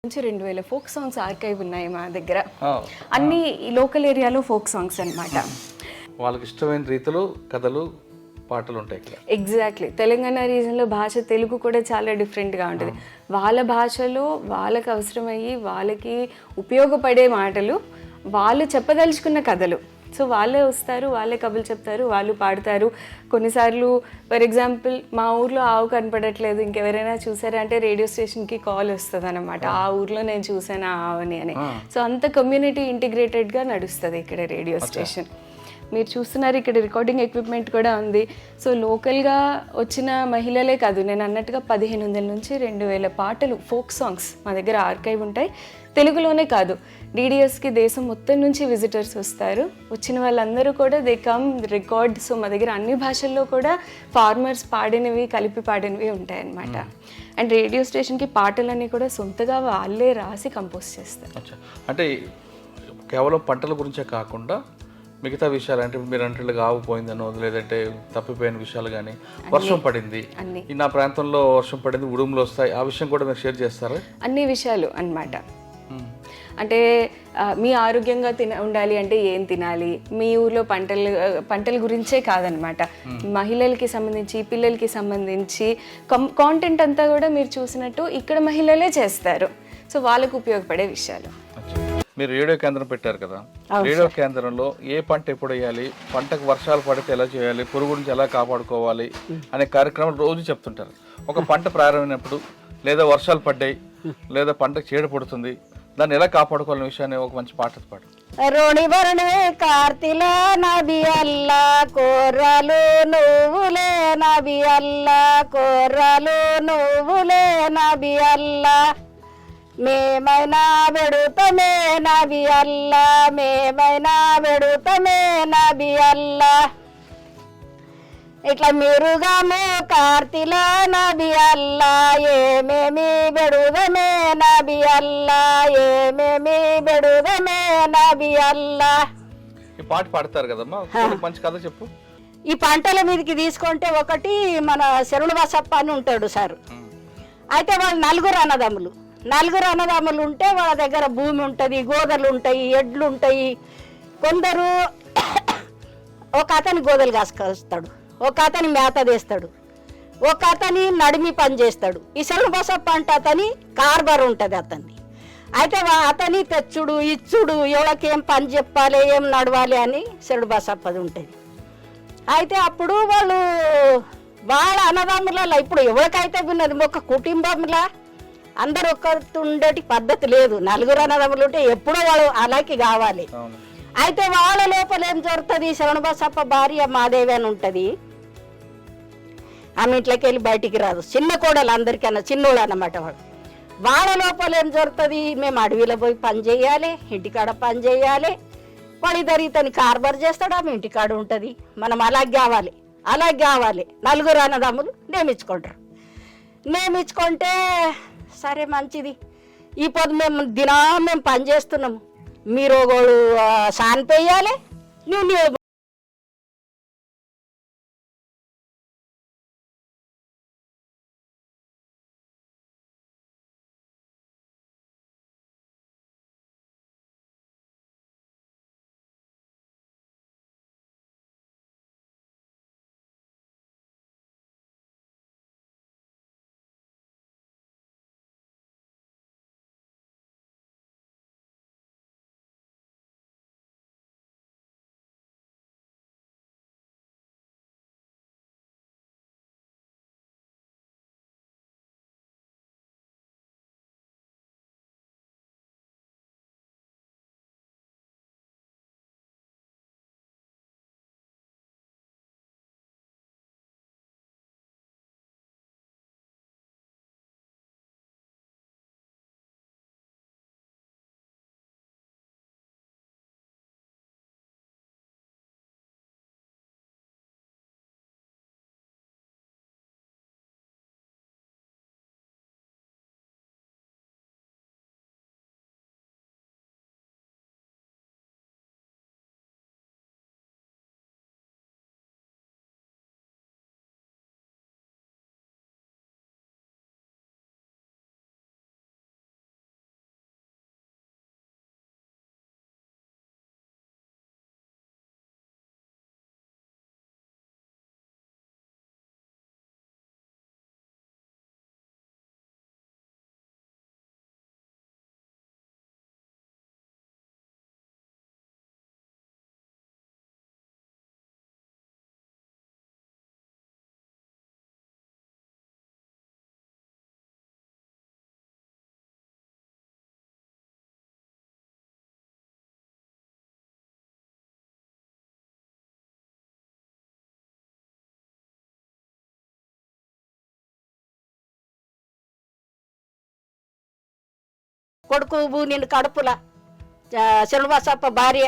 నుంచి 2000 ఫోక్ సాంగ్స్ ఆర్కైవ్ ఉన్నాయి మా దగ్గర. ఆ, అన్ని లోకల్ ఏరియాలో ఫోక్ సాంగ్స్ అన్నమాట. వాళ్ళకి ఇష్టమైన రీతిలో కథలు పాటలు ఉంటాయి ఇక్కడ. ఎగ్జాక్ట్లీ. తెలంగాణ రీజన్లో భాష తెలుగు కూడా చాలా డిఫరెంట్గా ఉంటుంది. వాళ్ళ భాషలో వాళ్ళకి అవసరమయ్యి వాళ్ళకి ఉపయోగపడే మాటలు, వాళ్ళు చెప్పదలుచుకున్న కథలు. సో వాళ్ళే వస్తారు, వాళ్ళే కబులు చెప్తారు, వాళ్ళు పాడతారు. కొన్నిసార్లు ఫర్ ఎగ్జాంపుల్ మా ఊర్లో ఆవు కనపడట్లేదు, ఇంకెవరైనా చూసారా అంటే రేడియో స్టేషన్కి కాల్ వస్తుంది అనమాట, ఆ ఊర్లో నేను చూసాను ఆ ఆవుని అని. సో అంత కమ్యూనిటీ ఇంటిగ్రేటెడ్గా నడుస్తుంది ఇక్కడ రేడియో స్టేషన్. మీరు చూస్తున్నారు ఇక్కడ రికార్డింగ్ ఎక్విప్మెంట్ కూడా ఉంది. సో లోకల్గా వచ్చిన మహిళలే కాదు, నేను అన్నట్టుగా 1500 నుంచి 2000 పాటలు ఫోక్ సాంగ్స్ మా దగ్గర ఆర్కైవ్ ఉంటాయి. తెలుగులోనే కాదు, డిడిఎస్కి దేశం మొత్తం నుంచి విజిటర్స్ వస్తారు. వచ్చిన వాళ్ళందరూ కూడా దే కమ్ రికార్డ్. సో మా దగ్గర అన్ని భాషల్లో కూడా ఫార్మర్స్ పాడినవి కలిపి పాడినవి ఉంటాయన్నమాట. అండ్ రేడియో స్టేషన్కి పాటలన్నీ కూడా సొంతగా వాళ్ళే రాసి కంపోజ్ చేస్తారు. అంటే కేవలం పంటల గురించే కాకుండా మిగతా విషయాలు, అంటే మీరు అంటలుగా ఆవు పోయిందనో లేదంటే తప్పిపోయిన విషయాలు కానీ, వర్షం పడింది ఈ నా ప్రాంతంలో వర్షం పడింది ఉడుములు వస్తాయి, ఆ విషయం కూడా మీరు షేర్ చేస్తారా? అన్ని విషయాలు అన్నమాట. అంటే మీ ఆరోగ్యంగా ఉండాలి అంటే ఏం తినాలి, మీ ఊర్లో పంటల గురించే కాదనమాట, మహిళలకి సంబంధించి పిల్లలకి సంబంధించి కాంటెంట్ అంతా కూడా మీరు చూసినట్టు ఇక్కడ మహిళలే చేస్తారు. సో వాళ్ళకు ఉపయోగపడే విషయాలు. మీరు రేడియో కేంద్రం పెట్టారు కదా, రేడియో కేంద్రంలో ఏ పంట ఎప్పుడు వేయాలి, పంటకు వర్షాలు పడితే ఎలా చేయాలి, పురుగు నుంచి ఎలా కాపాడుకోవాలి అనే కార్యక్రమం రోజు చెప్తుంటారు. ఒక పంట ప్రారంభమైనప్పుడు లేదా వర్షాలు పడ్డాయి లేదా పంటకు చీడ పడుతుంది, దాన్ని ఎలా కాపాడుకోవాలనే విషయాన్ని ఒక మంచి పాట పాడు. రోణి వరణే కార్తిలా నబి అల్లా కోర్రాలు నువ్వులే నబి అల్లా కోర్రాలు నువ్వులే నబి అల్లా మేమైనా వెడుతమే నబి అల్లా మేమైనా వెడుతమే నబి అల్లా. ఇట్లా మీరుగాము కార్తిలా నబి అల్లా ఏమేమి బెడుదమే నబి అల్లా ఏమేమి బెడుదమే నబి అల్లా. ఈ పాట పాడతారు కదమ్మా, మంచి కథ చెప్పు. ఈ పంటల మీదకి తీసుకుంటే ఒకటి మన శరణు బసప్ప అని ఉంటాడు సార్. అయితే వాళ్ళు నలుగురు అన్నదమ్ములు ఉంటే వాళ్ళ దగ్గర భూమి ఉంటుంది, గోదలు ఉంటాయి, ఎడ్లు ఉంటాయి. కొందరు ఒక అతని గోదలు కాసుకొస్తాడు, ఒక అతని మేత తీస్తాడు, ఒక అతని నడిమి పని చేస్తాడు. ఈ శరణు బసప్ప అంటే అతని కార్బర్ ఉంటుంది అతన్ని. అయితే అతని తెచ్చుడు ఇచ్చుడు, ఎవరికేం పని చెప్పాలి ఏం నడవాలి అని శరణు బసప్పది ఉంటుంది. అయితే అప్పుడు వాళ్ళ అన్నదమ్ములలో ఇప్పుడు ఎవరికైతే ఉన్నది ఒక కుటుంబంలో అందరు ఉండేటి పద్ధతి లేదు. నలుగురు అన్నదమ్ములు ఉంటే ఎప్పుడో వాళ్ళు అలాగే కావాలి. అయితే వాళ్ళ లోపల ఏం జరుగుతుంది, శరణ బసప్ప భార్య మాదేవి అని ఉంటుంది, ఆమె ఇంట్లోకి వెళ్ళి బయటికి రాదు. చిన్న కోడలు అందరికన్నా చిన్నోళ్ళు అన్నమాట వాడు. వాళ్ళ లోపల ఏం జరుగుతుంది, మేము అడవిలో పోయి పని చేయాలి, ఇంటికాడ పని చేయాలి. వాడు ఇతని కార్బర్ చేస్తాడు, ఆమె ఇంటికాడ ఉంటుంది. మనం అలాగే కావాలి. నలుగురు అన్నదమ్ములు నియమించుకుంటారు. నియమించుకుంటే సరే మంచిది, ఈ పొద్దు మేము పని చేస్తున్నాము, మీరు సానిపోయాలి, నువ్వు కొడుకు నిన్ను కడుపుల శ్రీనివాసప్ప భార్య.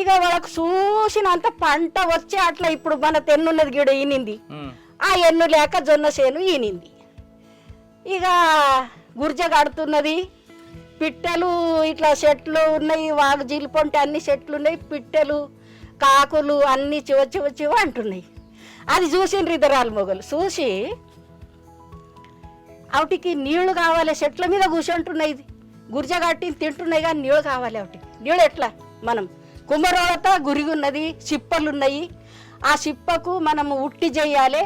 ఇక వాళ్ళకు చూసినంత పంట వచ్చి అట్లా ఇప్పుడు మన తెన్నున్నది గిడ ఈనింది, ఆ ఎన్ను లేక జొన్న చేను ఈనింది. ఇక గుర్జ కడుతున్నది, పిట్టెలు ఇట్లా చెట్లు ఉన్నాయి, వాగు జీలిపొంటే అన్ని చెట్లు ఉన్నాయి, పిట్టెలు కాకులు అన్నీ చివ అంటున్నాయి. అది చూసిండ్రు ఇద్దరాలు మొగలు. చూసి వాటికి నీళ్లు కావాలి, చెట్ల మీద కూర్చుంటున్నాయి, గుర్జ కట్టి తింటున్నాయి కానీ నీళ్ళు కావాలి వాటికి. నీళ్ళు ఎట్లా? మనం కుమ్మరోళ్ళతో గురిగి ఉన్నది, చిప్పలు ఉన్నాయి, ఆ చిప్పకు మనం ఉట్టి చేయాలి,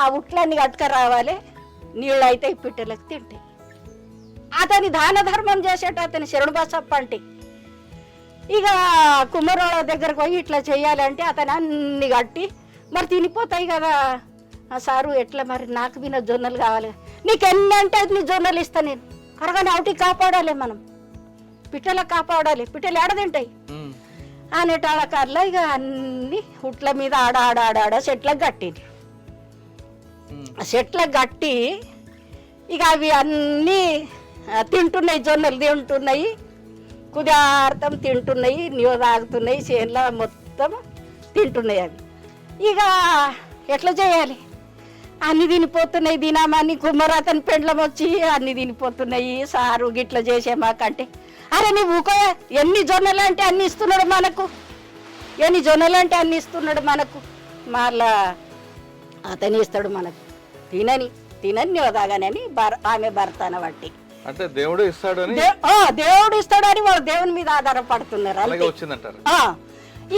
ఆ ఉట్లన్నీ కట్టుక రావాలి, నీళ్ళు అయితే పిట్టెలకు తింటాయి. అతని దాన ధర్మం చేసేట అతని శరణుబసప్ప అంటే. ఇక కుమ్మరోళ్ళ దగ్గరకు పోయి ఇట్లా చేయాలంటే అతను అన్ని కట్టి మరి తినిపోతాయి కదా. సారు ఎట్లా మరి నాకు విన జొన్నలు కావాలి, నీకు ఎన్ని అంటే నీ జొన్నలు ఇస్తా నేను, కరగానే ఒకటి కాపాడాలి, మనం పిట్టలకు కాపాడాలి, పిట్టలు ఏడదింటాయి అనేటాళ్ళకల్లా ఇక అన్ని ఉట్ల మీద ఆడ చెట్లకు కట్టింది. చెట్లకు కట్టి ఇక అవి అన్నీ తింటున్నాయి, జొన్నలు తింటున్నాయి, కుదార్థం తింటున్నాయి, నీళ్ళు తాగుతున్నాయి, చేనులో మొత్తం తింటున్నాయి అవి. ఇక ఎట్లా చేయాలి? అన్ని తినిపోతున్నాయి, తినామని కుమ్మరాతని పెండ్లం వచ్చి అన్ని తినిపోతున్నాయి. సారు గిట్లా చేసే మాకంటే, అరే నువ్వు ఎన్ని జొన్నలు అంటే అన్ని ఇస్తున్నాడు మనకు, ఎన్ని జొన్నలు అంటే అన్ని ఇస్తున్నాడు మనకు, మళ్ళా అతని ఇస్తాడు మనకు, తినని నీవు తాగానని ఆమె భర్తన బట్టి అంటే దేవుడు ఇస్తాడని, దేవుడు ఇస్తాడని వాళ్ళు దేవుని మీద ఆధారపడుతున్నారు.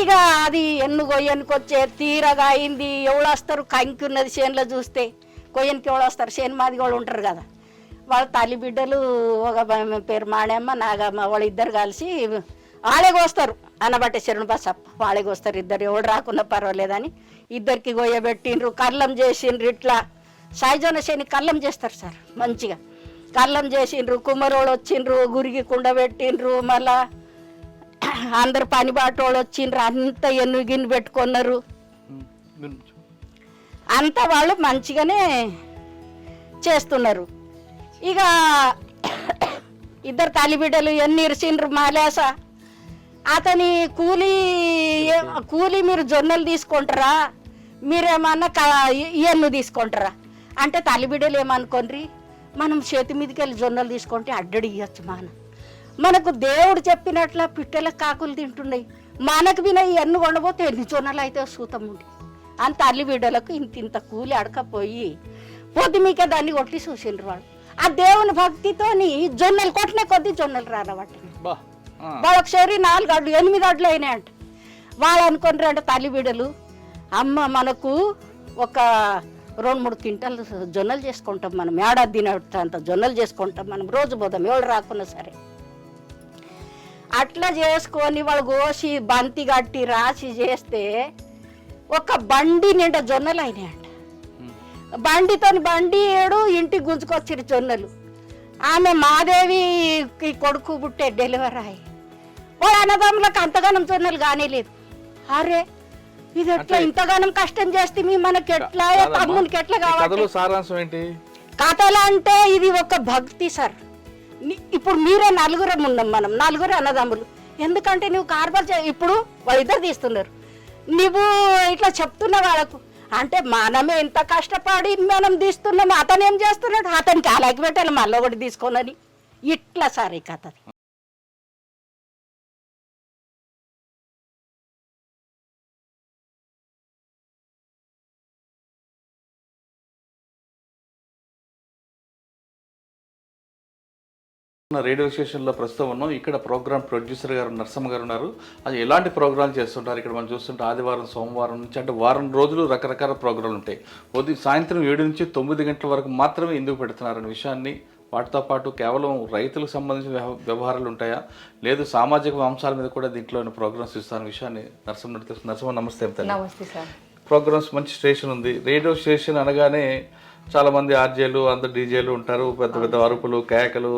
ఇక అది ఎన్నుకొచ్చే తీరగా అయింది. ఎవరు వస్తారు? కంకి ఉన్నది చేనులో చూస్తే, కొయ్యనికి ఎవరు వస్తారు? చేను మాది వాళ్ళు ఉంటారు కదా, వాళ్ళ తల్లి బిడ్డలు ఒక పేరు మాణమ్మ నాగమ్మ, వాళ్ళు ఇద్దరు కలిసి వాళ్ళే కోస్తారు అన్నబట్టే శరణుబసప్ప, వాళ్ళే కోస్తారు ఇద్దరు, ఎవడు రాకున్నా పర్వాలేదని ఇద్దరికి గొయ్యబెట్టిండ్రు, కళ్ళం చేసిండ్రు. ఇట్లా సాయిజోన శని కళ్ళం చేస్తారు సార్, మంచిగా కళ్ళం చేసిండ్రు. కుమ్మరోళ్ళు వచ్చిండ్రు, గురికి కుండ పెట్టిండ్రు, మళ్ళా అందరు పని బాటోళ్ళు వచ్చిండ్రు, అంత ఎన్ను పెట్టుకున్నారు. అంత వాళ్ళు మంచిగానే చేస్తున్నారు. ఇక ఇద్దరు తల్లిబిడ్డలు ఎన్ని ఇరిసిండ్రు మాలేస. అతని కూలి మీరు జొన్నలు తీసుకుంటారా, మీరేమన్నా ఎన్ను తీసుకుంటారా అంటే తల్లిబిడ్డలు ఏమనుకోండి, మనం చేతి మీదకి వెళ్ళి జొన్నలు తీసుకుంటే అడ్డడి ఇవ్వచ్చు. మనకు దేవుడు చెప్పినట్ల పిట్టల కాకులు తింటున్నాయి, మనకు విన ఎన్ను కొండపోతే ఎన్ని జొన్నలు అయితే సూతం ఉండి అంత తల్లి బిడ్డలకు ఇంత కూలి అడకపోయి పొద్దు మీకే దాన్ని కొట్టి చూసిండ్రు వాళ్ళు. ఆ దేవుని భక్తితోని జొన్నలు కొట్టిన కొద్ది జొన్నలు రాలబట్టి వాళ్ళకి సరి 4 అడ్లు 8 అడ్లు అయినాయి అంట. వాళ్ళు అనుకున్నారు అంటే తల్లి బిడ్డలు, అమ్మ మనకు ఒక 2-3 క్వింటాలు జొన్నలు చేసుకుంటాం, మనం ఏడాది తినేంత జొన్నలు చేసుకుంటాం, మనం రోజు పోదాం ఎవరు రాకున్నా సరే. అట్లా చేసుకొని వాళ్ళు కోసి బంతి కట్టి రాసి చేస్తే ఒక బండి నిండా జొన్నలు అయినాయంట. బండి ఏడు ఇంటికి గుంజుకొచ్చారు జొన్నలు. ఆమె మాదేవి కొడుకు పుట్టే డెలివరీ అయ్యి వాళ్ళ అన్నదమ్ములకు అంతగానం జొన్నలు కానేలేదు. అరే ఇది ఎట్లా ఇంతగానం కష్టం చేస్తే మనకి ఎట్లా తమ్మునికి ఎట్లా కావాలి? సారాంశం ఏంటి కథలు అంటే ఇది ఒక భక్తి సార్. ఇప్పుడు మీరే 4 ఉన్నాం, మనం 4 అన్నదమ్ములు. ఎందుకంటే నువ్వు కార్బార్ ఇప్పుడు వాళ్ళిద్దరు తీస్తున్నారు, నువ్వు ఇట్లా చెప్తున్న వాళ్ళకు అంటే మనమే ఇంత కష్టపడి మనం తీస్తున్నాము, అతను ఏం చేస్తున్నాడు, అతనికి అలాగే పెట్టాలి మళ్ళీ ఒకటి తీసుకోనని ఇట్లా సార్ ఈ కథ. రేడియో స్టేషన్లో ప్రస్తుతం ఉన్నాం. ఇక్కడ ప్రోగ్రామ్ ప్రొడ్యూసర్ గారు నరసమ్మ గారు ఉన్నారు. అది ఎలాంటి ప్రోగ్రామ్ చేస్తుంటారు ఇక్కడ మనం చూస్తుంటే ఆదివారం సోమవారం నుంచి అంటే వారం రోజులు రకరకాల ప్రోగ్రాంలు ఉంటాయి. సాయంత్రం 7 నుంచి 9 గంటల వరకు మాత్రమే ఎందుకు పెడుతున్నారనే విషయాన్ని, వాటితో పాటు కేవలం రైతులకు సంబంధించిన వ్యవహారాలు ఉంటాయా లేదు సామాజిక అంశాల మీద కూడా దీంట్లో ప్రోగ్రామ్స్ ఇస్తారనే విషయాన్ని నరసమ్మ నమస్తే. నమస్తే సార్. ప్రోగ్రామ్స్ మంచి స్టేషన్ ఉంది. రేడియో స్టేషన్ అనగానే చాలామంది ఆర్జేలు అందరు డీజేలు ఉంటారు, పెద్ద పెద్ద అరుపులు కేకలు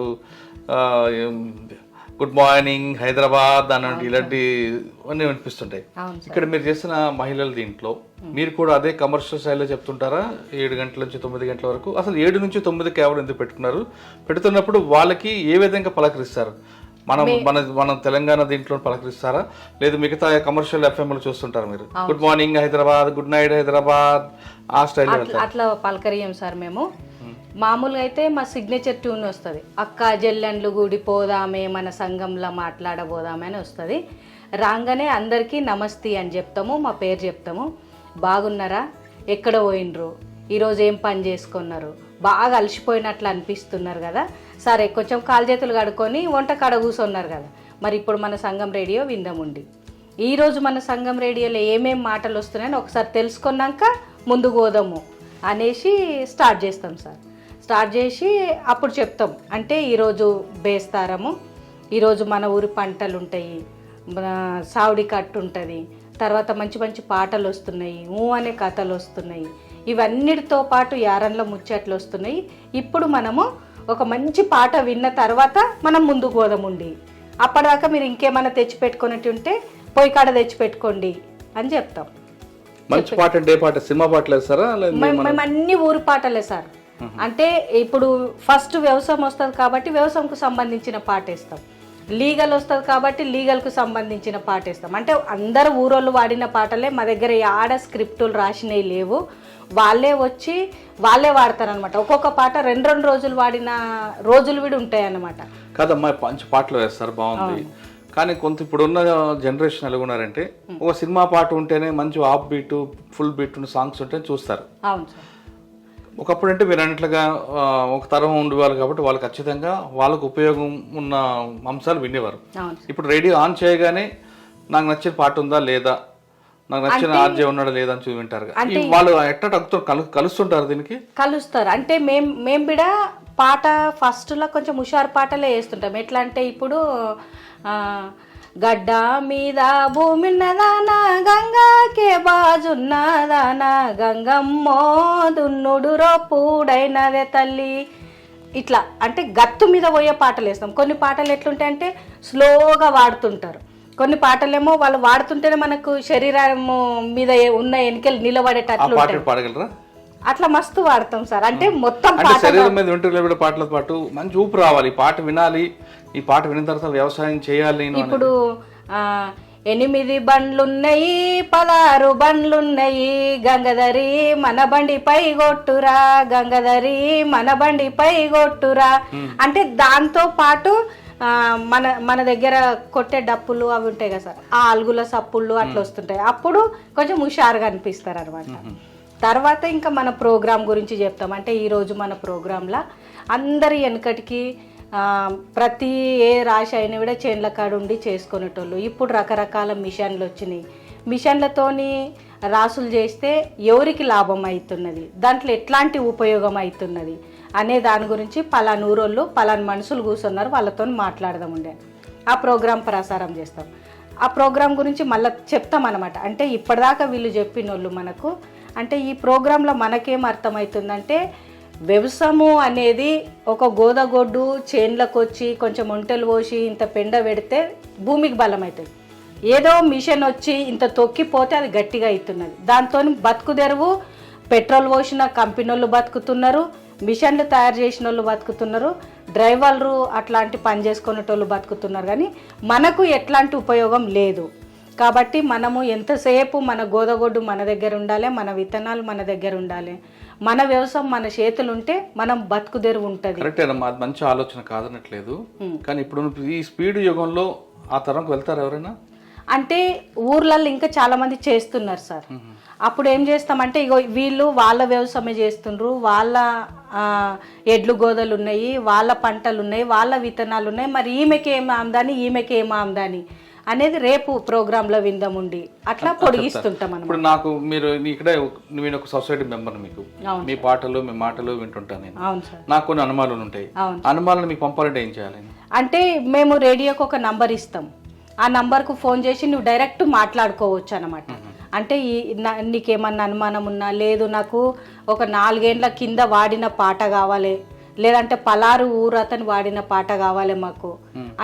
గుడ్ మార్నింగ్ హైదరాబాద్ అన్నట్టు ఇలాంటివన్నీ వినిపిస్తుంటాయి. అవును సార్. ఇక్కడ మీరు చేసిన మహిళల దీంట్లో మీరు కూడా అదే కమర్షియల్ స్టైల్లో చెప్తుంటారా? 7 గంటల నుంచి 9 గంటల వరకు. అసలు 7 నుంచి 9 కేవలం ఎందుకు పెట్టుకున్నారు? పెడుతున్నప్పుడు వాళ్ళకి ఏ విధంగా పలకరిస్తారు? మనం తెలంగాణ దీంట్లో పలకరిస్తారా, లేదు మిగతా కమర్షియల్ ఎఫ్ఎంలు చూస్తుంటారా మీరు? Good morning Hyderabad, good night Hyderabad ఆ స్టైల్లో అట్లా పలకరియం సార్ మేము. మామూలుగా అయితే మా సిగ్నేచర్ ట్యూన్ వస్తుంది, అక్క జల్లెండ్లు గుడి పోదామే మన సంఘంలో మాట్లాడబోదామే అని వస్తుంది. రాగానే అందరికీ నమస్తే అని చెప్తాము, మా పేరు చెప్తాము. బాగున్నారా, ఎక్కడ పోయినరు, ఈరోజు ఏం పని చేసుకున్నారు, బాగా అలసిపోయినట్లు అనిపిస్తున్నారు కదా, సరే కొంచెం కాలు చేతులు కడుక్కొని వంట కాడ కూర్చున్నారు కదా, మరి ఇప్పుడు మన సంఘం రేడియో విందాముండి. ఈరోజు మన సంఘం రేడియోలో ఏమేం మాటలు వస్తున్నాయని ఒకసారి తెలుసుకున్నాక ముందుకు పోదాము అనేసి స్టార్ట్ చేస్తాం సార్. స్టార్ట్ చేసి అప్పుడు చెప్తాం, అంటే ఈరోజు బేస్తారము, ఈరోజు మన ఊరి పంటలు ఉంటాయి, సావుడి కట్టు ఉంటుంది, తర్వాత మంచి మంచి పాటలు వస్తున్నాయి, అనే కథలు వస్తున్నాయి, ఇవన్నిటితో పాటు యారన్ల ముచ్చట్లు వస్తున్నాయి. ఇప్పుడు మనము ఒక మంచి పాట విన్న తర్వాత మనం ముందుకు పోదాముండి, అప్పటిదాకా మీరు ఇంకేమైనా తెచ్చిపెట్టుకున్నట్టు ఉంటే పొయ్యి కాడ తెచ్చిపెట్టుకోండి అని చెప్తాం. మంచి పాట అంటే ఏ పాట? సినిమా పాటలు వేస్తారా? మేము అన్ని ఊరి పాటలే సార్. అంటే ఇప్పుడు ఫస్ట్ వ్యవసాయం వస్తుంది కాబట్టి వ్యవసాయంకు సంబంధించిన పాట వేస్తాం, లీగల్ వస్తుంది కాబట్టి లీగల్కు సంబంధించిన పాట వేస్తాం. అంటే అందరు ఊరోళ్ళు వాడిన పాటలే మా దగ్గర, ఆడ స్క్రిప్టులు రాసినవి లేవు, వాళ్ళే వచ్చి వాళ్ళే వాడతారనమాట. ఒక్కొక్క పాట 2 రోజులు వాడిన రోజులు విడి ఉంటాయి అన్నమాట. కాదమ్మా, మంచి పాటలు వేస్తారు, బాగుంది. కానీ కొంత ఇప్పుడున్న జనరేషన్ ఎలా ఉన్నారంటే, ఒక సినిమా పాట ఉంటేనే మంచి off beat full beat songs ఉంటే చూస్తారు. అవును సార్. ఒకప్పుడు అంటే మీరు అన్నట్లుగా ఒక తరం ఉండేవాళ్ళు కాబట్టి వాళ్ళు ఖచ్చితంగా వాళ్ళకు ఉపయోగం ఉన్న అంశాలు వినేవారు. ఇప్పుడు రేడియో ఆన్ చేయగానే నాకు నచ్చిన పాట ఉందా లేదా, నాకు నచ్చిన ఆర్జే ఉన్నాడా లేదా అని చూసి వింటారు. వాళ్ళు ఎట్లా కలుస్తుంటారు, దీనికి కలుస్తారు. అంటే మేము కూడా పాట ఫస్ట్లో కొంచెం హుషారు పాటలే వేస్తుంటాం. ఎట్లా అంటే ఇప్పుడు గడ్డ మీద భూమిన్నదానా గంగాకే బాజున్నదానా గంగమ్మో దున్నుడు రోపుడైనదే తల్లి, ఇట్లా అంటే గత్తు మీద పోయే పాటలు వేస్తాం. కొన్ని పాటలు ఎట్లుంటాయి అంటే స్లోగా వాడుతుంటారు, కొన్ని పాటలేమో వాళ్ళు వాడుతుంటేనే మనకు శరీరం మీద ఉన్న ఎన్నికలు నిలబడేటట్లు పాడగలరా? అట్లా మస్తు వాడతాం సార్. అంటే మొత్తం శరీరం మీద వెంట్రుకలు పాటలతో పాటు మంచి ఊపు రావాలి, పాట వినాలి, ఈ పాట విన్న తర్వాత వ్యవసాయం చేయాలి. ఇప్పుడు 8 బండ్లున్నాయి 16 బండ్లున్నాయి, గంగధరి మన బండిపై కొట్టురా, గంగధరి మన బండిపై కొట్టురా, అంటే దాంతో పాటు మన దగ్గర కొట్టే డప్పులు అవి ఉంటాయి కదా సార్, ఆ అలుగుల సప్పుళ్ళు అట్లా వస్తుంటాయి. అప్పుడు కొంచెం హుషారుగా అనిపిస్తారు అనమాట. తర్వాత ఇంకా మన ప్రోగ్రాం గురించి చెప్తాం. అంటే ఈరోజు మన ప్రోగ్రాంలో అందరి వెనకటికి ప్రతి ఏ రాశి అయినా కూడా చేన్ల కాడ ఉండి చేసుకునేటోళ్ళు. ఇప్పుడు రకరకాల మిషన్లు వచ్చినాయి, మిషన్లతోని రాసులు చేస్తే ఎవరికి లాభం అవుతున్నది, దాంట్లో ఎట్లాంటి ఉపయోగం అవుతున్నది అనే దాని గురించి పలానా ఊరోళ్ళు పలానా మనుషులు కూర్చున్నారు, వాళ్ళతో మాట్లాడదాముండే ఆ ప్రోగ్రాం ప్రసారం చేస్తాం. ఆ ప్రోగ్రాం గురించి మళ్ళీ చెప్తాం అనమాట. అంటే ఇప్పటిదాకా వీళ్ళు చెప్పిన వాళ్ళు మనకు, అంటే ఈ ప్రోగ్రాంలో మనకేం అర్థమవుతుందంటే, వ్యవసాయము అనేది ఒక గోదగొడ్డు చేన్లకు వచ్చి కొంచెం ఒంటెలు పోసి ఇంత పెండ పెడితే భూమికి బలం అవుతుంది. ఏదో మిషన్ వచ్చి ఇంత తొక్కిపోతే అది గట్టిగా అవుతున్నది. దాంతో బతుకు తెరువు, పెట్రోల్ పోసిన కంపెనీ వాళ్ళు బతుకుతున్నారు, మిషన్లు తయారు చేసిన వాళ్ళు బతుకుతున్నారు, డ్రైవర్లు అట్లాంటి పని చేసుకునేటోళ్ళు బతుకుతున్నారు. కానీ మనకు ఎట్లాంటి ఉపయోగం లేదు. కాబట్టి మనము ఎంతసేపు మన గోదగొడ్డు మన దగ్గర ఉండాలి, మన విత్తనాలు మన దగ్గర ఉండాలి, మన వ్యవసాయం మన చేతులు ఉంటే మనం బతుకుదెరువు ఉంటుంది. కరెక్టేనమ్మా, అది మంచి ఆలోచన కాదనట్లేదు. కానీ ఇప్పుడు ఈ స్పీడ్ యుగంలో ఆ తరంకు వెళ్తారు ఎవరైనా? అంటే ఊర్లలో ఇంకా చాలా మంది చేస్తున్నారు సార్. అప్పుడు ఏం చేస్తామంటే, ఇగో వీళ్ళు వాళ్ళ వ్యవసాయమే చేస్తుండ్రు, వాళ్ళ ఎడ్లు గోదలు ఉన్నాయి, వాళ్ళ పంటలు ఉన్నాయి, వాళ్ళ విత్తనాలు ఉన్నాయి, మరి ఈమెకి ఏం ఆమ్దాని ఈమెకి ఏం ఆమ్దాని అనేది రేపు ప్రోగ్రాంలో విందాముండి అట్లా పొడిగిస్తుంటాం. ఇప్పుడు నాకు మీరు ఇక్కడే నేను ఒక సొసైటీ మెంబర్, మీకు మీ పాటలు మీ మాటలు వింటుంటాను నేను. నాకు కొన్ని అనుమానాలు ఉంటాయి, అనుమానాలు మీకు పంపాలంటే ఏం చేయాలి? అంటే మేము రేడియోకి ఒక నంబర్ ఇస్తాం, ఆ నంబర్కు ఫోన్ చేసి నువ్వు డైరెక్ట్ మాట్లాడుకోవచ్చు అనమాట. అంటే నీకేమన్నా అనుమానం ఉన్నా, లేదు నాకు ఒక 4 ఏళ్ల కింద వాడిన పాట కావాలి, లేదంటే పలారు ఊరు అతను వాడిన పాట కావాలి మాకు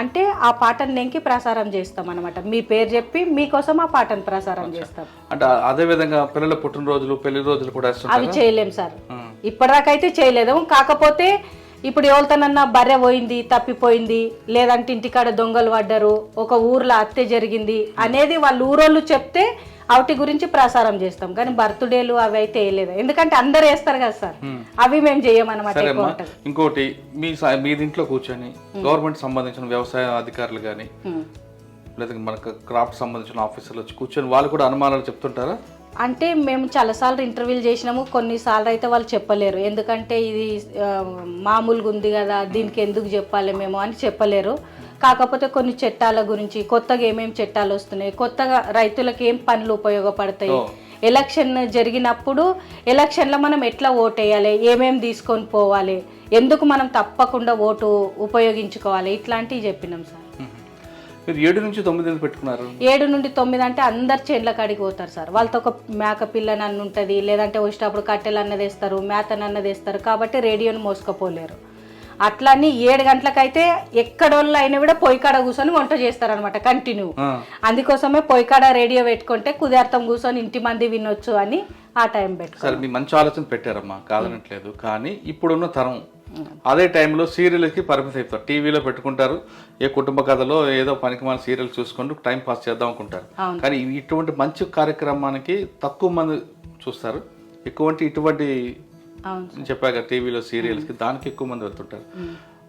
అంటే ఆ పాటను నెంకి ప్రసారం చేస్తాం అనమాట. మీ పేరు చెప్పి మీకోసం ఆ పాటను ప్రసారం చేస్తాం. అంటే అదే విధంగా పిల్లల పుట్టినరోజులు పెళ్లి రోజులు కూడా అవి చేయలేం సార్, ఇప్పటిదాకైతే చేయలేదు. కాకపోతే ఇప్పుడు ఎవరితోనన్నా బర్రె పోయింది, తప్పిపోయింది, లేదంటే ఇంటికాడ దొంగలు పడ్డారు, ఒక ఊర్లో హత్య జరిగింది అనేది వాళ్ళు ఊరోళ్ళు చెప్తే వాటి గురించి ప్రసారం చేస్తాం. కానీ బర్త్డేలు అవి అయితే వేయలేదు, ఎందుకంటే అందరు వేస్తారు కదా సార్, అవి మేము చేయమన్నమాట. ఇంకోటి మీ ఇంట్లో కూర్చొని గవర్నమెంట్ సంబంధించిన వ్యవసాయ అధికారులు కానీ లేదా మనకు క్రాఫ్ట్ సంబంధించిన ఆఫీసర్లు వచ్చి కూర్చొని వాళ్ళు కూడా అనుమానాలు చెప్తుంటారా? అంటే మేము చాలాసార్లు ఇంటర్వ్యూలు చేసినాము, కొన్నిసార్లు అయితే వాళ్ళు చెప్పలేరు, ఎందుకంటే ఇది మామూలుగా ఉంది కదా దీనికి ఎందుకు చెప్పాలి మేము అని చెప్పలేరు. కాకపోతే కొన్ని చట్టాల గురించి కొత్తగా ఏమేమి చట్టాలు వస్తున్నాయి, కొత్తగా రైతులకు ఏం పనులు ఉపయోగపడతాయి, ఎలక్షన్ జరిగినప్పుడు ఎలక్షన్లో మనం ఎట్లా ఓటు వేయాలి, ఏమేమి తీసుకొని పోవాలి, ఎందుకు మనం తప్పకుండా ఓటు ఉపయోగించుకోవాలి, ఇట్లాంటివి చెప్పినాం సార్. 7 నుంచి 9 పెట్టుకున్నారు. 7 నుండి 9 అంటే అందరు చేన్ల కాడికి పోతారు సార్. వాళ్ళతో ఒక మేక పిల్లని అన్న ఉంటుంది, లేదంటే వచ్చేటప్పుడు కట్టెలు అన్నది వేస్తారు, మేతను అన్నది వేస్తారు, కాబట్టి రేడియోని మోసుకపోలేరు. అట్లని 7 గంటలకైతే ఎక్కడోళ్ళు అయినా కూడా పొయ్యికాడ కూర్చొని వంట చేస్తారనమాట కంటిన్యూ. అందుకోసమే పొయ్యికాడ రేడియో పెట్టుకుంటే కుదార్థం కూర్చొని ఇంటి మంది వినొచ్చు అని ఆ టైం పెట్టుకో. సరే, మీ మంచి ఆలోచన పెట్టారమ్మా, కాదనట్లేదు. కానీ ఇప్పుడున్న తరం అదే టైంలో సీరియల్కి పరిమితి అయిపోతారు, టీవీలో పెట్టుకుంటారు, ఏ కుటుంబ కథలో ఏదో పనికిమాల సీరియల్ చూసుకుంటూ టైం పాస్ చేద్దాం అనుకుంటారు. కానీ ఇటువంటి మంచి కార్యక్రమానికి తక్కువ మంది చూస్తారు, ఇటువంటి చెప్పాక టీవీలో సీరియల్స్కి దానికి ఎక్కువ మంది వెళ్తుంటారు.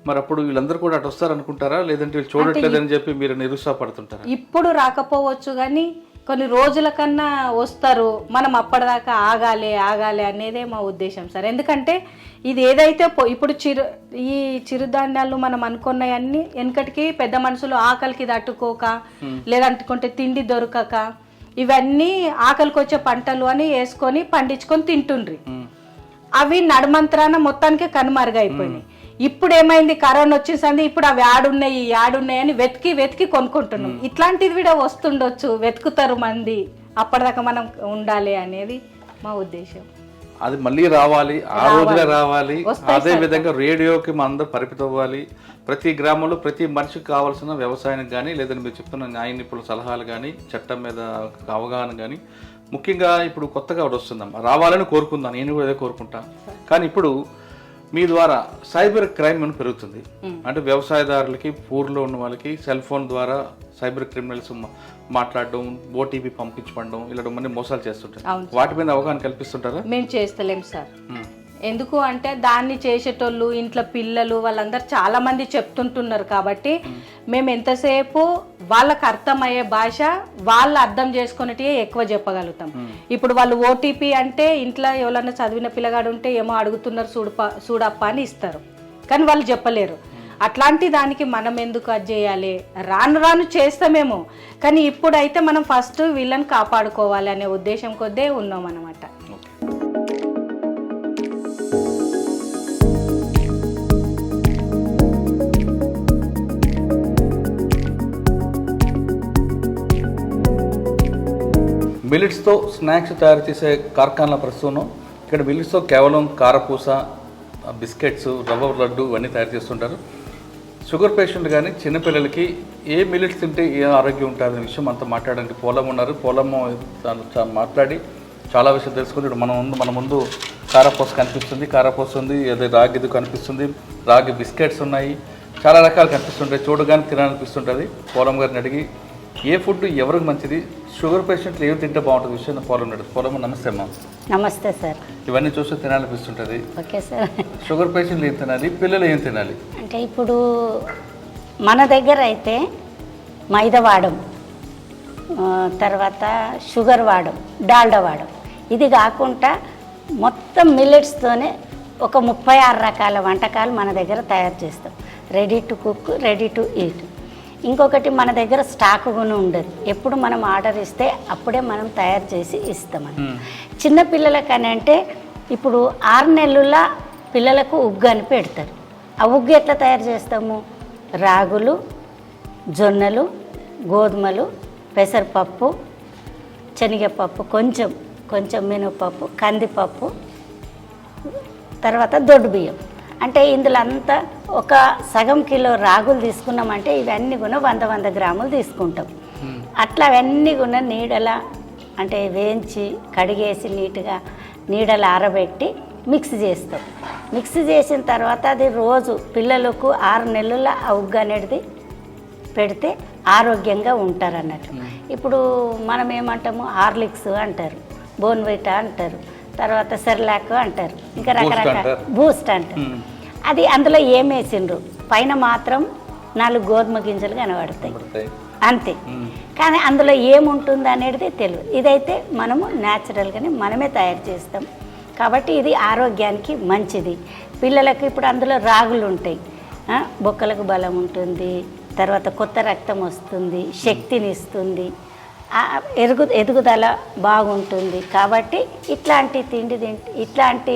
మరి అప్పుడు వీళ్ళందరూ కూడా అటు వస్తారు అనుకుంటారా, లేదంటే వీళ్ళు చూడట్లేదని చెప్పి మీరు నిరుత్సాహపడుతుంటారా? ఇప్పుడు రాకపోవచ్చు కానీ కొన్ని రోజుల కన్నా వస్తారు, మనం అప్పటిదాకా ఆగాలి అనేదే మా ఉద్దేశం సార్. ఎందుకంటే ఇది ఏదైతే ఇప్పుడు ఈ చిరుధాన్యాలు మనం అనుకున్నాయన్నీ వెనకటికి పెద్ద మనుషులు ఆకలికి తట్టుకోక లేదంటుకుంటే తిండి దొరకక ఇవన్నీ ఆకలికి వచ్చే పంటలు అని వేసుకొని పండించుకొని తింటుండ్రి. అవి నడుమంత్రాన మొత్తానికి కనుమరుగైపోయినాయి. ఇప్పుడు ఏమైంది, కరోనా వచ్చేసింది, ఇప్పుడు అవి యాడున్నాయి అని వెతికి కొనుక్కుంటున్నాం. ఇట్లాంటిది కూడా వస్తుండొచ్చు, వెతుకుతారు మంది, అప్పటిదాకా మనం ఉండాలి అనేది మా ఉద్దేశం. అది మళ్ళీ రావాలి, ఆ రోజులే రావాలి. అదే విధంగా రేడియోకి మన అందరూ పరిమితం అవ్వాలి. ప్రతి గ్రామంలో ప్రతి మనిషికి కావాల్సిన వ్యవసాయానికి కానీ లేదంటే మీరు చెప్తున్న న్యాయ నిపుణుల సలహాలు కానీ చట్టం మీద అవగాహన కానీ ముఖ్యంగా ఇప్పుడు కొత్తగా ఒకటి వస్తుందమ్మా, రావాలని కోరుకుందాం, నేను కూడా అదే కోరుకుంటాను. కానీ ఇప్పుడు మీ ద్వారా సైబర్ క్రైమ్ అని పెరుగుతుంది. అంటే వ్యవసాయదారులకి ఊర్లో ఉన్న వాళ్ళకి సెల్ ఫోన్ ద్వారా సైబర్ క్రిమినల్స్ మాట్లాడడం, ఓటీపీ పంపించడం, ఇలాంటి మంది మోసాలు చేస్తుంటారు. వాటి మీద అవగాహన కల్పిస్తుంటారా? మేము చేస్తలేం సార్. ఎందుకు అంటే దాన్ని చేసేటోళ్ళు ఇంట్లో పిల్లలు వాళ్ళందరూ చాలా మంది చెప్తుంటున్నారు కాబట్టి మేము ఎంతసేపు వాళ్ళకి అర్థమయ్యే భాష వాళ్ళు అర్థం చేసుకునేటి ఎక్కువ చెప్పగలుగుతాం. ఇప్పుడు వాళ్ళు ఓటీపీ అంటే ఇంట్లో ఎవరన్నా చదివిన పిల్లగాడు ఉంటే ఏమో అడుగుతున్నారు చూడప్ప అని ఇస్తారు, కానీ వాళ్ళు చెప్పలేరు. అట్లాంటి దానికి మనం ఎందుకు అది చేయాలి, రాను చేస్తామేమో, కానీ ఇప్పుడైతే మనం ఫస్ట్ వీళ్ళని కాపాడుకోవాలి అనే ఉద్దేశం కొద్దే ఉన్నాం అన్నమాట. మిల్లెట్స్తో స్నాక్స్ తయారు చేసే కార్ఖానాల ప్రస్తుతం ఇక్కడ మిల్లెట్స్తో కేవలం కారపూస, బిస్కెట్స్, రవ్వ లడ్డు ఇవన్నీ తయారు చేస్తుంటారు. షుగర్ పేషెంట్ కానీ చిన్నపిల్లలకి ఏ మిల్లెట్స్ తింటే ఏ ఆరోగ్యం ఉంటుందనే విషయం అంతా మాట్లాడడానికి పోలం ఉన్నారు. పోలము మాట్లాడి చాలా విషయం తెలుసుకుంది. ఇప్పుడు మన ముందు కారపూస కనిపిస్తుంది, కారపూస ఉంది, అదే రాగిది కనిపిస్తుంది, రాగి బిస్కెట్స్ ఉన్నాయి, చాలా రకాలు కనిపిస్తుంటాయి, చూడగానే తినాలనిపిస్తుంటుంది. పోలం గారిని అడిగి ఏ ఫుడ్ ఎవరికి మంచిది, షుగర్ పేషెంట్లు ఏమి తింటే బాగుంటుంది విషయం పోలం నడు. పోలమ్మ నమస్తే అమ్మా. నమస్తే సార్. ఇవన్నీ చూస్తే తినాలనిపిస్తుంటుంది. Okay sir. షుగర్ పేషెంట్లు ఏం తినాలి, పిల్లలు ఏం తినాలి? అంటే ఇప్పుడు మన దగ్గర అయితే మైదా వాడం, తర్వాత షుగర్ వాడం, డాల్డా వాడం. ఇది కాకుండా మొత్తం మిల్లెట్స్తోనే ఒక 36 రకాల వంటకాలు మన దగ్గర తయారు చేస్తాం. Ready to cook, ready to eat. ఇంకొకటి మన దగ్గర స్టాక్ కూడా ఉండదు, ఎప్పుడు మనం ఆర్డర్ ఇస్తే అప్పుడే మనం తయారు చేసి ఇస్తామని. చిన్నపిల్లలకని అంటే ఇప్పుడు 6 నెలల పిల్లలకు ఉగ్గు అని పెడతారు. ఆ ఉగ్గు ఎట్లా తయారు చేస్తాము, రాగులు, జొన్నలు, గోధుమలు, పెసరపప్పు, శనగపప్పు, కొంచెం మినపప్పు, కందిపప్పు, తర్వాత దొడ్డు బియ్యం, అంటే ఇందులో అంతా ఒక సగం కిలో రాగులు తీసుకున్నామంటే ఇవన్నీ కూడా 100 గ్రాములు తీసుకుంటాం. అట్లా అవన్నీ కూడా నీడల అంటే వేయించి కడిగేసి నీట్గా నీడలు ఆరబెట్టి మిక్స్ చేస్తాం. మిక్స్ చేసిన తర్వాత అది రోజు పిల్లలకు 6 నెలల ఆ ఉగ్గు అనేది పెడితే ఆరోగ్యంగా ఉంటారు అన్నట్టు. ఇప్పుడు మనం ఏమంటాము హార్లిక్స్ అంటారు, బోన్విటా అంటారు, తర్వాత సెర్లాక్ అంటారు, ఇంకా రకరకాల బూస్ట్ అంటారు. అది అందులో ఏమేసిండ్రు, పైన మాత్రం 4 గోధుమ గింజలు కనబడతాయి అంతే. కానీ అందులో ఏముంటుంది అనేది తెలియదు. ఇదైతే మనము న్యాచురల్గానే మనమే తయారు చేస్తాం కాబట్టి ఇది ఆరోగ్యానికి మంచిది. పిల్లలకు ఇప్పుడు అందులో రాగులు ఉంటాయి, బొక్కలకు బలం ఉంటుంది, తర్వాత కొత్త రక్తం వస్తుంది, శక్తిని ఇస్తుంది, ఎదుగుదల బాగుంటుంది. కాబట్టి ఇట్లాంటి తిండి ఇట్లాంటి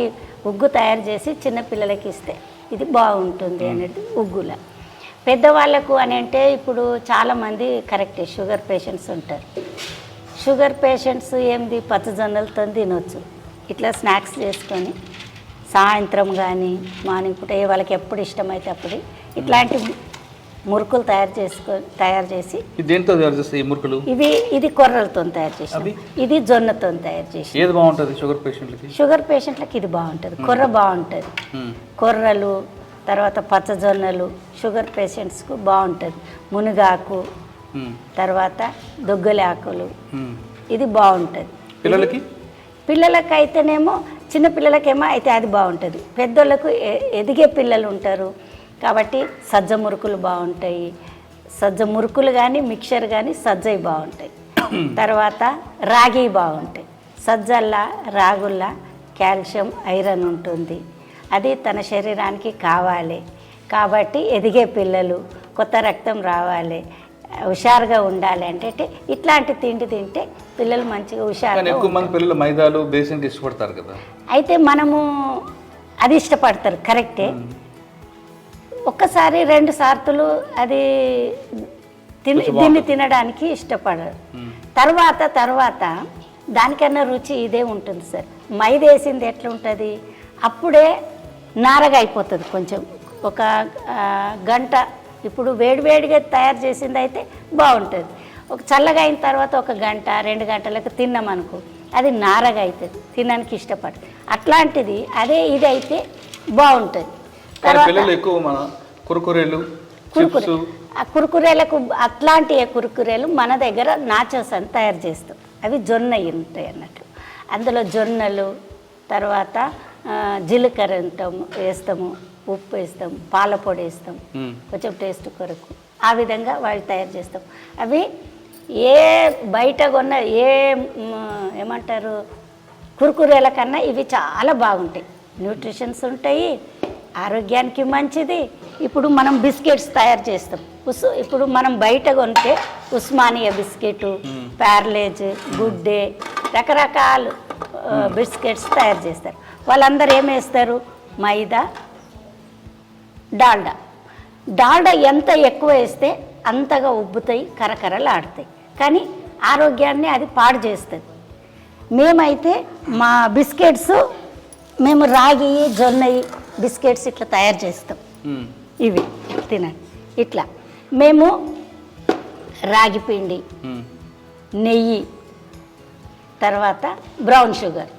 ఉగ్గు తయారు చేసి చిన్నపిల్లలకి ఇస్తే ఇది బాగుంటుంది అనేది ఉగ్గుల. పెద్దవాళ్ళకు అని అంటే ఇప్పుడు చాలామంది కరెక్టే షుగర్ పేషెంట్స్ ఉంటారు. షుగర్ పేషెంట్స్ ఏంది పచ్చజొన్నలతో తినొచ్చు. ఇట్లా స్నాక్స్ చేసుకొని సాయంత్రం కానీ మార్నింగ్ పూట వాళ్ళకి ఎప్పుడు ఇష్టమైతే అప్పుడు ఇట్లాంటి మురుకులు తయారు చేసి దేంతో తయారు చేస్తే ఈ మురుకులు ఇది కొర్రలతో తయారు చేసి, ఇది జొన్నతో తయారు చేసి. ఏది బాగుంటుంది షుగర్ పేషెంట్లకి? షుగర్ పేషెంట్లకి ఇది బాగుంటుంది, కొర్ర బాగుంటుంది. కొర్రలు తర్వాత పచ్చజొన్నలు షుగర్ పేషెంట్స్కు బాగుంటుంది. మునగాకు తర్వాత దొగ్గలి ఆకులు ఇది బాగుంటుంది. పిల్లలకైతేనేమో చిన్న పిల్లలకేమో అయితే అది బాగుంటుంది. పెద్దోళ్ళకు ఎదిగే పిల్లలు ఉంటారు కాబట్టి సజ్జ మురుకులు బాగుంటాయి. సజ్జ మురుకులు కానీ మిక్చర్ కానీ సజ్జవి బాగుంటాయి. తర్వాత రాగి బాగుంటాయి. సజ్జల్లా రాగుల్లా కాల్షియం ఐరన్ ఉంటుంది, అది తన శరీరానికి కావాలి. కాబట్టి ఎదిగే పిల్లలు కొత్త రక్తం రావాలి, హుషారుగా ఉండాలి అంటే ఇట్లాంటి తిండి తింటే పిల్లలు మంచిగా హుషారుగా. ఎక్కువ మంది పిల్లలు మైదాలు బేసిన్ ఇష్టపడతారు కదా. అయితే మనము అది ఇష్టపడతారు కరెక్టే. ఒక్కసారి 2 సార్లు అది దీన్ని తినడానికి ఇష్టపడరు. తర్వాత దానికన్నా రుచి ఇదే ఉంటుంది సార్. మైదా వేసింది ఎట్లుంటుంది, అప్పుడే నారగా అయిపోతుంది కొంచెం, ఒక గంట. ఇప్పుడు వేడివేడిగా తయారు చేసింది అయితే బాగుంటుంది. ఒక చల్లగా అయిన తర్వాత 1 గంట 2 గంటలకు తిన్నామనుకో అది నారగా అవుతుంది, తినడానికి ఇష్టపడుతుంది. అట్లాంటిది అదే ఇది అయితే బాగుంటుంది. పిల్లలు ఎక్కువ మన కురుకురేలు ఆ కురుకురేలకు అట్లాంటి కురుకురేలు మన దగ్గర నాచోస్ అని తయారు చేస్తాం. అవి జొన్న ఉంటాయి అన్నట్టు. అందులో జొన్నలు తర్వాత జీలకర్ర వేస్తాము, ఉప్పు వేస్తాము, పాల పొడి వేస్తాం కొంచెం టేస్ట్ కొరకు. ఆ విధంగా వాళ్ళు తయారు చేస్తాం. అవి ఏ బయట కొన్న ఏమంటారు కురుకురేల కన్నా ఇవి చాలా బాగుంటాయి, న్యూట్రిషన్స్ ఉంటాయి, ఆరోగ్యానికి మంచిది. ఇప్పుడు మనం బిస్కెట్స్ తయారు చేస్తాం. ఇప్పుడు మనం బయట కొంటే ఉస్మానియా బిస్కెట్, ప్యార్లేజ్, గుడ్ డే రకరకాల బిస్కెట్స్ తయారు చేస్తారు. వాళ్ళందరూ ఏం వేస్తారు, మైదా, డాల్డా ఎంత ఎక్కువ వేస్తే అంతగా ఉబ్బుతాయి, కరకరలాడుతాయి, కానీ ఆరోగ్యాన్ని అది పాడు చేస్తుంది. మేమైతే మా బిస్కెట్స్ మేము రాగి జొన్నయి బిస్కెట్స్ ఇట్లా తయారు చేస్తాం. ఇవి తినండి. ఇట్లా మేము రాగి పిండి, నెయ్యి, తర్వాత బ్రౌన్ షుగర్,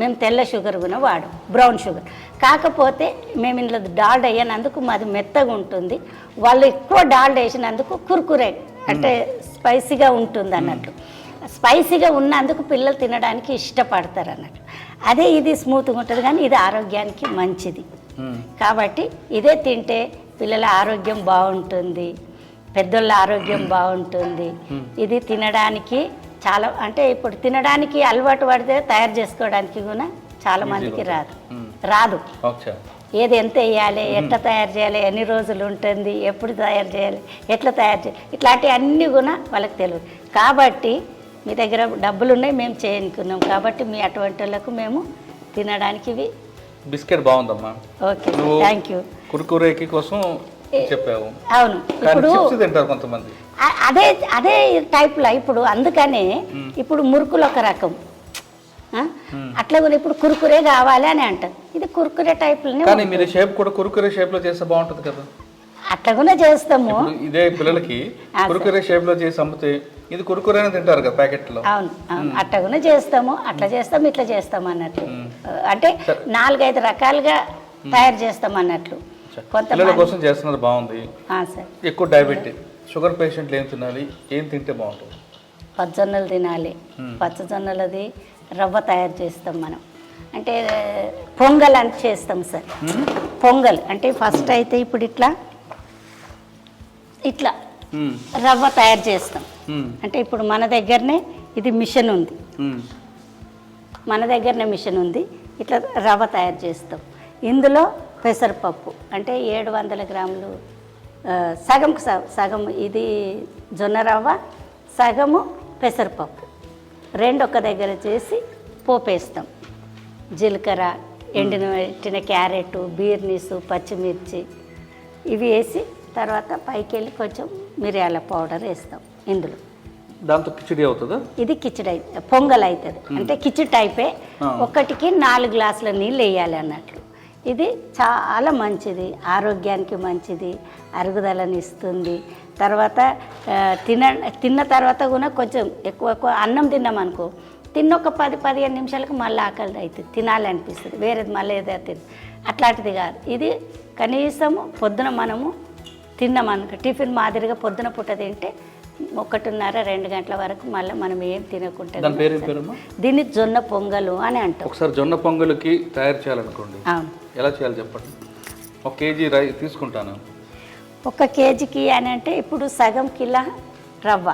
మేము తెల్ల షుగర్ కూడా వాడం, బ్రౌన్ షుగర్. కాకపోతే మేము ఇంట్లో డాల్డా వేయనందుకు మాది మెత్తగా ఉంటుంది, వాళ్ళు ఎక్కువ డాల్డా వేసినందుకు కుర్కురే అంటే స్పైసీగా ఉంటుంది అన్నట్టు. స్పైసీగా ఉన్నందుకు పిల్లలు తినడానికి ఇష్టపడతారు అన్నట్టు. అదే ఇది స్మూత్గా ఉంటుంది కానీ ఇది ఆరోగ్యానికి మంచిది. కాబట్టి ఇదే తింటే పిల్లల ఆరోగ్యం బాగుంటుంది, పెద్దోళ్ళ ఆరోగ్యం బాగుంటుంది. ఇది తినడానికి చాలా అంటే ఇప్పుడు తినడానికి అలవాటు పడితే తయారు చేసుకోవడానికి కూడా చాలా మందికి రాదు. ఏది ఎంత వేయాలి, ఎట్లా తయారు చేయాలి, ఎన్ని రోజులు ఉంటుంది, ఎప్పుడు తయారు చేయాలి, ఎట్లా తయారు చేయాలి, ఇట్లాంటివి అన్నీ కూడా వాళ్ళకి తెలియదు. కాబట్టి మీ దగ్గర డబ్బులు ఉన్నాయి, మేము చేయనుకున్నాం కాబట్టి మీ అటువంటి వాళ్ళకు మేము తినడానికి ఇవి బిస్కెట్ బాగుందమ్మా. Okay, thank you. కుర్కురేకి కోసం చెప్పావు. అవును, ఇప్పుడు తింటారు కొంతమంది అదే టైప్లో. ఇప్పుడు అందుకనే ఇప్పుడు మురుకులు ఒక రకం, అట్లా కూడా ఇప్పుడు కురుకురే కావాలి అని అంటారు. ఇది కురుకురే టైప్లోనే కానీ మీరు షేప్ కూడా కురుకురే షేప్ లో చేస్తే బాగుంటుంది కదా. అట్లా కూడా చేస్తాము. ఇప్పుడు ఇదే పిల్లలకి కురుకురే షేప్ లో చేసి అమ్మితే ఇది కురుకురేనే తింటారు కదా ప్యాకెట్ లో. అవును అవును, అట్లా కూడా చేస్తాము. అట్లా చేస్తాము, ఇట్లా చేస్తాము అన్నట్లు. అంటే 4-5 రకాలుగా తయారు చేస్తాం అన్నట్లు. పిల్లల కోసం చేస్తున్నది బాగుంది. సార్ ఎక్కువ డయాబెటిక్ షుగర్ పేషెంట్లు ఏం తినాలి, ఏం తింటే బాగుంటుంది? పచ్చజొన్నలు తినాలి. పచ్చజొన్నలది రవ్వ తయారు చేస్తాం మనం. అంటే పొంగల్ అని చేస్తాం సార్. పొంగల్ అంటే ఫస్ట్ అయితే ఇప్పుడు ఇట్లా ఇట్లా రవ్వ తయారు చేస్తాం. అంటే ఇప్పుడు మన దగ్గరనే ఇది మిషన్ ఉంది, మన దగ్గరనే మిషన్ ఉంది. ఇట్లా రవ్వ తయారు చేస్తాం. ఇందులో పెసరపప్పు అంటే 700 గ్రాములు, సగంకు సగం ఇది జొన్న రవ్వ, సగము పెసరపప్పు, 2 ఒక దగ్గర చేసి పోపేస్తాం. జీలకర్ర, ఎండిన క్యారెట్, బీర్నీసు, పచ్చిమిర్చి ఇవి వేసి తర్వాత పైకి వెళ్ళి కొంచెం మిరియాల పౌడర్ వేస్తాం ఇందులో. దాంతో కిచిడి అవుతుందా? ఇది కిచిడి పొంగల్ అవుతుంది. అంటే కిచిడి టైపే. ఒకటికి 4 గ్లాసుల నీళ్ళు వేయాలి అన్నట్లు. ఇది చాలా మంచిది, ఆరోగ్యానికి మంచిది, అరుగుదలని ఇస్తుంది. తర్వాత తిన్న తర్వాత కూడా కొంచెం ఎక్కువ అన్నం తిన్నామనుకో, తిన్న ఒక 10-15 నిమిషాలకు మళ్ళీ ఆకలి అవుతుంది, తినాలనిపిస్తుంది, వేరేది మళ్ళీ ఏదో తింది. అట్లాంటిది కాదు. ఇది కనీసము పొద్దున మనము తిన్నామనుకో, టిఫిన్ మాదిరిగా పొద్దున పూట తింటే 1:30-2 గంటల వరకు మళ్ళీ మనం ఏం తినకుంటే. దీన్ని జొన్న పొంగలు అని అంటాం. ఒకసారి జొన్న పొంగలుకి తయారు చేయాలనుకోండి, అవును, ఎలా చేయాలి చెప్పండి. 1 కేజీ తీసుకుంటాను. 1 కేజీకి అని అంటే ఇప్పుడు సగం కిలో రవ్వ,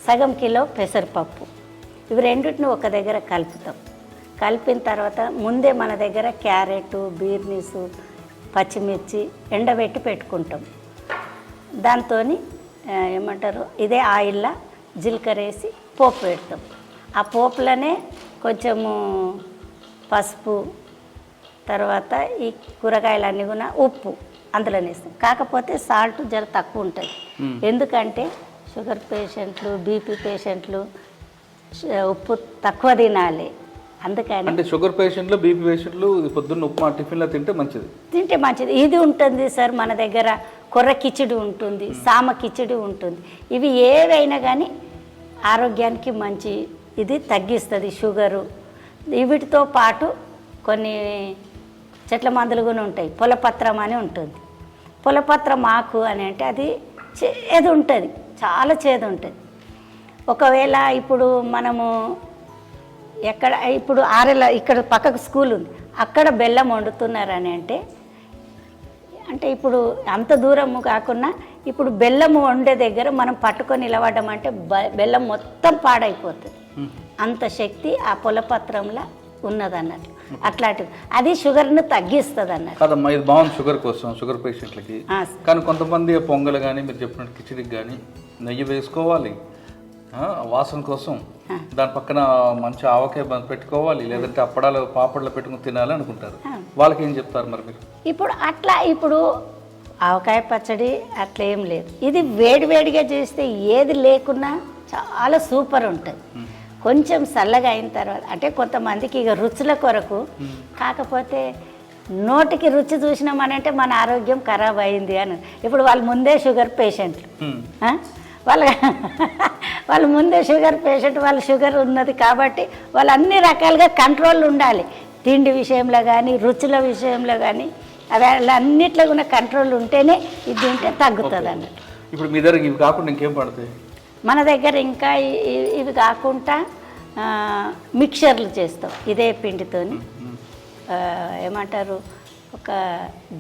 సగం కిలో పెసరపప్పు, ఇవి రెండింటిని ఒక దగ్గర కలుపుతాం. కలిపిన తర్వాత ముందే మన దగ్గర క్యారెట్, బీర్నీసు, పచ్చిమిర్చి ఎండబెట్టి పెట్టుకుంటాం. దాంతో ఏమంటారు, ఇదే ఆయిల్లో జీలకర్ర వేసి పోపు పెడతాం. ఆ పోపులోనే కొంచెము పసుపు, తర్వాత ఈ కూరగాయలన్నీ కూడా ఉప్పు అందులోనే వేస్తాం. కాకపోతే సాల్ట్ జర తక్కువ ఉంటుంది. ఎందుకంటే షుగర్ పేషెంట్లు, బీపీ పేషెంట్లు ఉప్పు తక్కువ తినాలి. అందుకని అంటే షుగర్ పేషెంట్లు, బీపీ పేషెంట్లు పొద్దున్న ఉప్మా టిఫిన్లో తింటే మంచిది. ఇది ఉంటుంది సార్ మన దగ్గర. కొర్ర కిచిడి ఉంటుంది, సామ కిచిడి ఉంటుంది. ఇవి ఏవైనా కానీ ఆరోగ్యానికి మంచి, ఇది తగ్గిస్తుంది షుగరు. వీటితో పాటు కొన్ని చెట్ల మందులు కూడా ఉంటాయి. పొలపత్రం అని ఉంటుంది. పొలపత్రం ఆకు అని అంటే అది చేదు ఉంటుంది, చాలా చేదు ఉంటుంది. ఒకవేళ ఇప్పుడు మనము ఇప్పుడు ఆరెల ఇక్కడ పక్కకు స్కూల్ ఉంది, అక్కడ బెల్లం వండుతున్నారని అంటే ఇప్పుడు అంత దూరము కాకుండా ఇప్పుడు బెల్లం వండే దగ్గర మనం పట్టుకొని నిలబడ్డామంటే బెల్లం మొత్తం పాడైపోతుంది. అంత శక్తి ఆ పొలపత్రంలో ఉన్నదన్నట్లు. అట్లాంటిది అది షుగర్ను తగ్గిస్తుంది అన్నట్టు. కాదమ్మా, ఇది బాగుంది షుగర్ కోసం, షుగర్ పేషెంట్లకి. కానీ కొంతమంది పొంగల్ కానీ మీరు చెప్పినట్టు కిచిడికి కానీ నెయ్యి వేసుకోవాలి వాసన కోసం, దాని పక్కన మంచి ఆవకాయ పెట్టుకోవాలి, లేదంటే అప్పడాలు పాపడలు పెట్టుకుని తినాలి అనుకుంటారు. వాళ్ళకి ఏం చెప్తారు మరి మీరు? ఇప్పుడు ఆవకాయ పచ్చడి అట్లా ఏం లేదు. ఇది వేడివేడిగా చేస్తే ఏది లేకున్నా చాలా సూపర్ ఉంటుంది. కొంచెం చల్లగా అయిన తర్వాత అంటే కొంతమందికి ఇక రుచుల కొరకు, కాకపోతే నోటికి రుచి చూసినామనంటే మన ఆరోగ్యం ఖరాబ్ అయింది అని. ఇప్పుడు వాళ్ళు ముందే షుగర్ పేషెంట్లు, వాళ్ళు ముందే షుగర్ పేషెంట్, వాళ్ళు షుగర్ ఉన్నది కాబట్టి వాళ్ళు అన్ని రకాలుగా కంట్రోల్ ఉండాలి. తిండి విషయంలో కానీ, రుచుల విషయంలో కానీ, అన్నిట్లో కూడా కంట్రోల్ ఉంటేనే ఇది తింటే తగ్గుతుంది అన్నట్టు. ఇప్పుడు మీ దగ్గర ఇవి కాకుండా ఇంకేం పడుతుంది? మన దగ్గర ఇంకా ఇవి కాకుండా మిక్చర్లు చేస్తాం ఇదే పిండితోని. ఏమంటారు, ఒక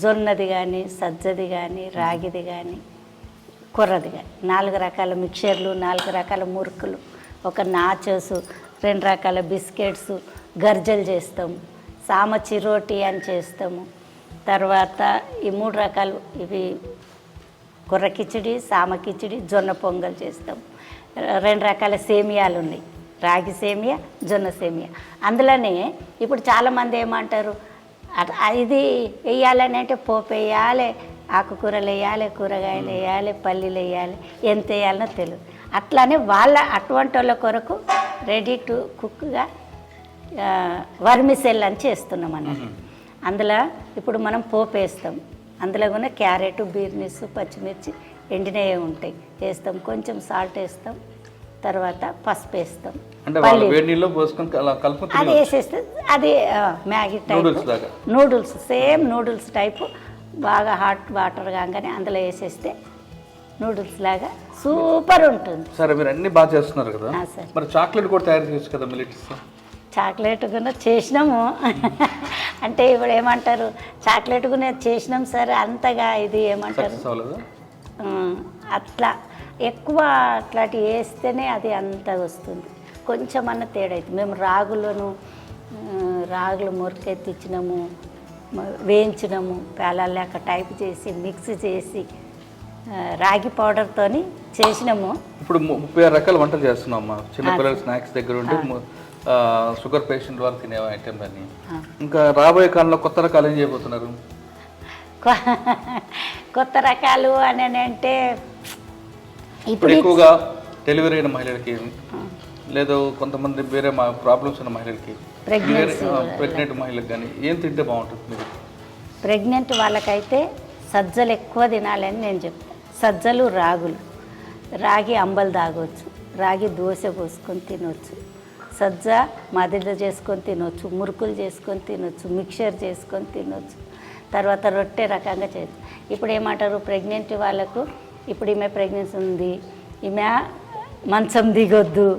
జొన్నది కానీ, సజ్జది కానీ, రాగిది కానీ, కొర్రది కానీ, 4 రకాల మిక్చర్లు, 4 రకాల మురుకులు, ఒక నాచోసు, 2 రకాల బిస్కెట్స్, గర్జలు చేస్తాము, సామ చిరోటి అని చేస్తాము. తర్వాత ఈ 3 రకాలు ఇవి కొర్ర కిచిడి, సామ కిచిడి, జొన్న పొంగల్ చేస్తాం. 2 రకాల సేమియాలు ఉన్నాయి, రాగి సేమియా, జొన్న సేమియా. అందులోనే ఇప్పుడు చాలామంది ఏమంటారు, ఇది వేయాలని అంటే పోపు వేయాలి, ఆకుకూరలు వేయాలి, కూరగాయలు వేయాలి, పల్లీలు వేయాలి, ఎంత వేయాలనో తెలియదు. అట్లానే అటువంటి వాళ్ళ కొరకు రెడీ టు కుక్గా వర్మిసెల్ అని చేస్తున్నాం అన్నట్టు. అందులో ఇప్పుడు మనం పోపు వేస్తాం, అందులో కూడా క్యారెట్, బీర్నీస్, పచ్చిమిర్చి ఎండినవి ఉంటాయి వేస్తాం, కొంచెం సాల్ట్ వేస్తాం, తర్వాత పసుపు వేస్తాం, అంటే వాళ్ళు వేడి నీళ్ళలో పోసుకొని అలా కలుపుకొని అది వేసేస్తే అది మ్యాగీ నూడిల్స్ టైప్ లాగా. నూడిల్స్, సేమ్ నూడిల్స్ టైపు బాగా హాట్ వాటర్ కాగానే అందులో వేసేస్తే నూడిల్స్ లాగా సూపర్ ఉంటుంది. సరే, మీరు అన్ని బాగా చేస్తున్నారు కదా, సార్. మరి చాక్లెట్ కూడా తయారు చేయొచ్చు కదా మిల్లెట్స్. చాక్లెట్ కూడా చేసినాము. అంటే ఇప్పుడు ఏమంటారు, చాక్లెట్ కూడా చేసినాం సార్, అంతగా ఇది ఏమంటారు సక్సెస్ అవ్వలేదు. అట్లా ఎక్కువ అట్లాంటి వేస్తేనే అది అంత వస్తుంది, కొంచెం అన్న తేడా అవుతుంది. మేము రాగులు మురికెత్తిచ్చినాము, వేయించినాము, పేలాలేక టైప్ చేసి మిక్స్ చేసి రాగి పౌడర్తోని చేసినాము. ఇప్పుడు 36 రకాల వంటలు చేస్తున్నాం అమ్మా. చిన్నపిల్లల స్నాక్స్ దగ్గర ఉండి షుగర్ పేషెంట్ వారు తినే ఐటెం అని. ఇంకా రాబోయే కాలంలో కొత్త రకాలు ఏం చేయబోతున్నారు? కొత్త రకాలు అని అంటే ఇప్పుడు ఎక్కువగా డెలివరీ అయిన మహిళలకి, లేదు కొంతమంది వేరే ప్రాబ్లమ్స్ ఉన్న మహిళలకి, ప్రెగ్నెంట్ మహిళలకు కానీ ఏం తింటే బాగుంటుంది మీరు? ప్రెగ్నెంట్ వాళ్ళకైతే సజ్జలు ఎక్కువ తినాలని నేను చెప్తాను. సజ్జలు, రాగి అంబలు తాగొచ్చు, రాగి దోశ పోసుకొని తినొచ్చు, సజ్జ మదిద చేసుకొని తినొచ్చు, మురుకులు చేసుకొని తినొచ్చు, మిక్చర్ చేసుకొని తినొచ్చు, తర్వాత రొట్టె రకంగా చేయొచ్చు. ఇప్పుడు ఏమంటారు ప్రెగ్నెంట్ వాళ్ళకు, ఇప్పుడు ఈమె ప్రెగ్నెన్సీ ఉంది, ఈమె మంచం దిగొద్దు,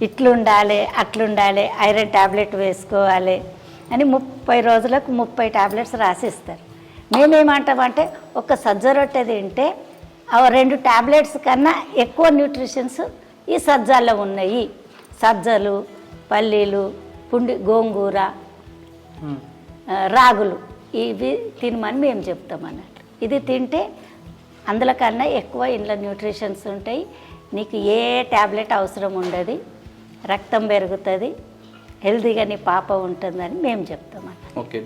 ఇట్లుండాలి అట్లుండాలి, ఐరన్ ట్యాబ్లెట్ వేసుకోవాలి అని 30 రోజులకు 30 ట్యాబ్లెట్స్ రాసిస్తారు. మేమేమంటామంటే ఒక సజ్జ రొట్టె తింటే 2 ట్యాబ్లెట్స్ కన్నా ఎక్కువ న్యూట్రిషన్స్ ఈ సజ్జాల్లో ఉన్నాయి. సజ్జలు, పల్లీలు, గోంగూర, రాగులు ఇవి తినమని మేము చెప్తాం అన్నట్టు. ఇది తింటే అందులో కన్నా ఎక్కువ ఇంట్లో న్యూట్రిషన్స్ ఉంటాయి, నీకు ఏ ట్యాబ్లెట్ అవసరం ఉండదు, రక్తం పెరుగుతుంది, హెల్తీగా నీ పాప ఉంటుందని మేము చెప్తామన్నమాట. ఓకే.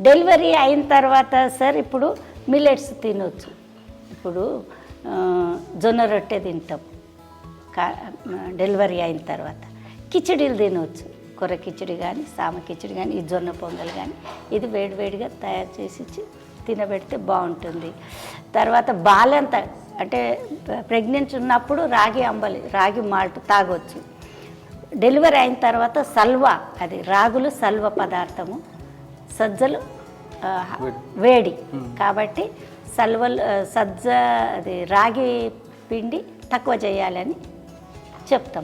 డెలివరీ అయిన తర్వాత సార్ ఇప్పుడు మిల్లెట్స్ తినొచ్చు. ఇప్పుడు జొన్న రొట్టె తింటాం డెలివరీ అయిన తర్వాత, కిచిడీలు తినవచ్చు, కొర్ర కిచిడి కానీ సామ కిచిడి కానీ ఈ జొన్న పొంగల్ కానీ ఇది వేడివేడిగా తయారు చేసి తినబెడితే బాగుంటుంది. తర్వాత బాలంత అంటే ప్రెగ్నెంట్ ఉన్నప్పుడు రాగి అంబలి, రాగి మాల్ట్ తాగొచ్చు. డెలివరీ అయిన తర్వాత సల్వా, అది రాగులు సల్వ పదార్థము, సజ్జలు వేడి కాబట్టి సజ్జ అది రాగి పిండి తక్కువ చేయాలని చెప్తాం.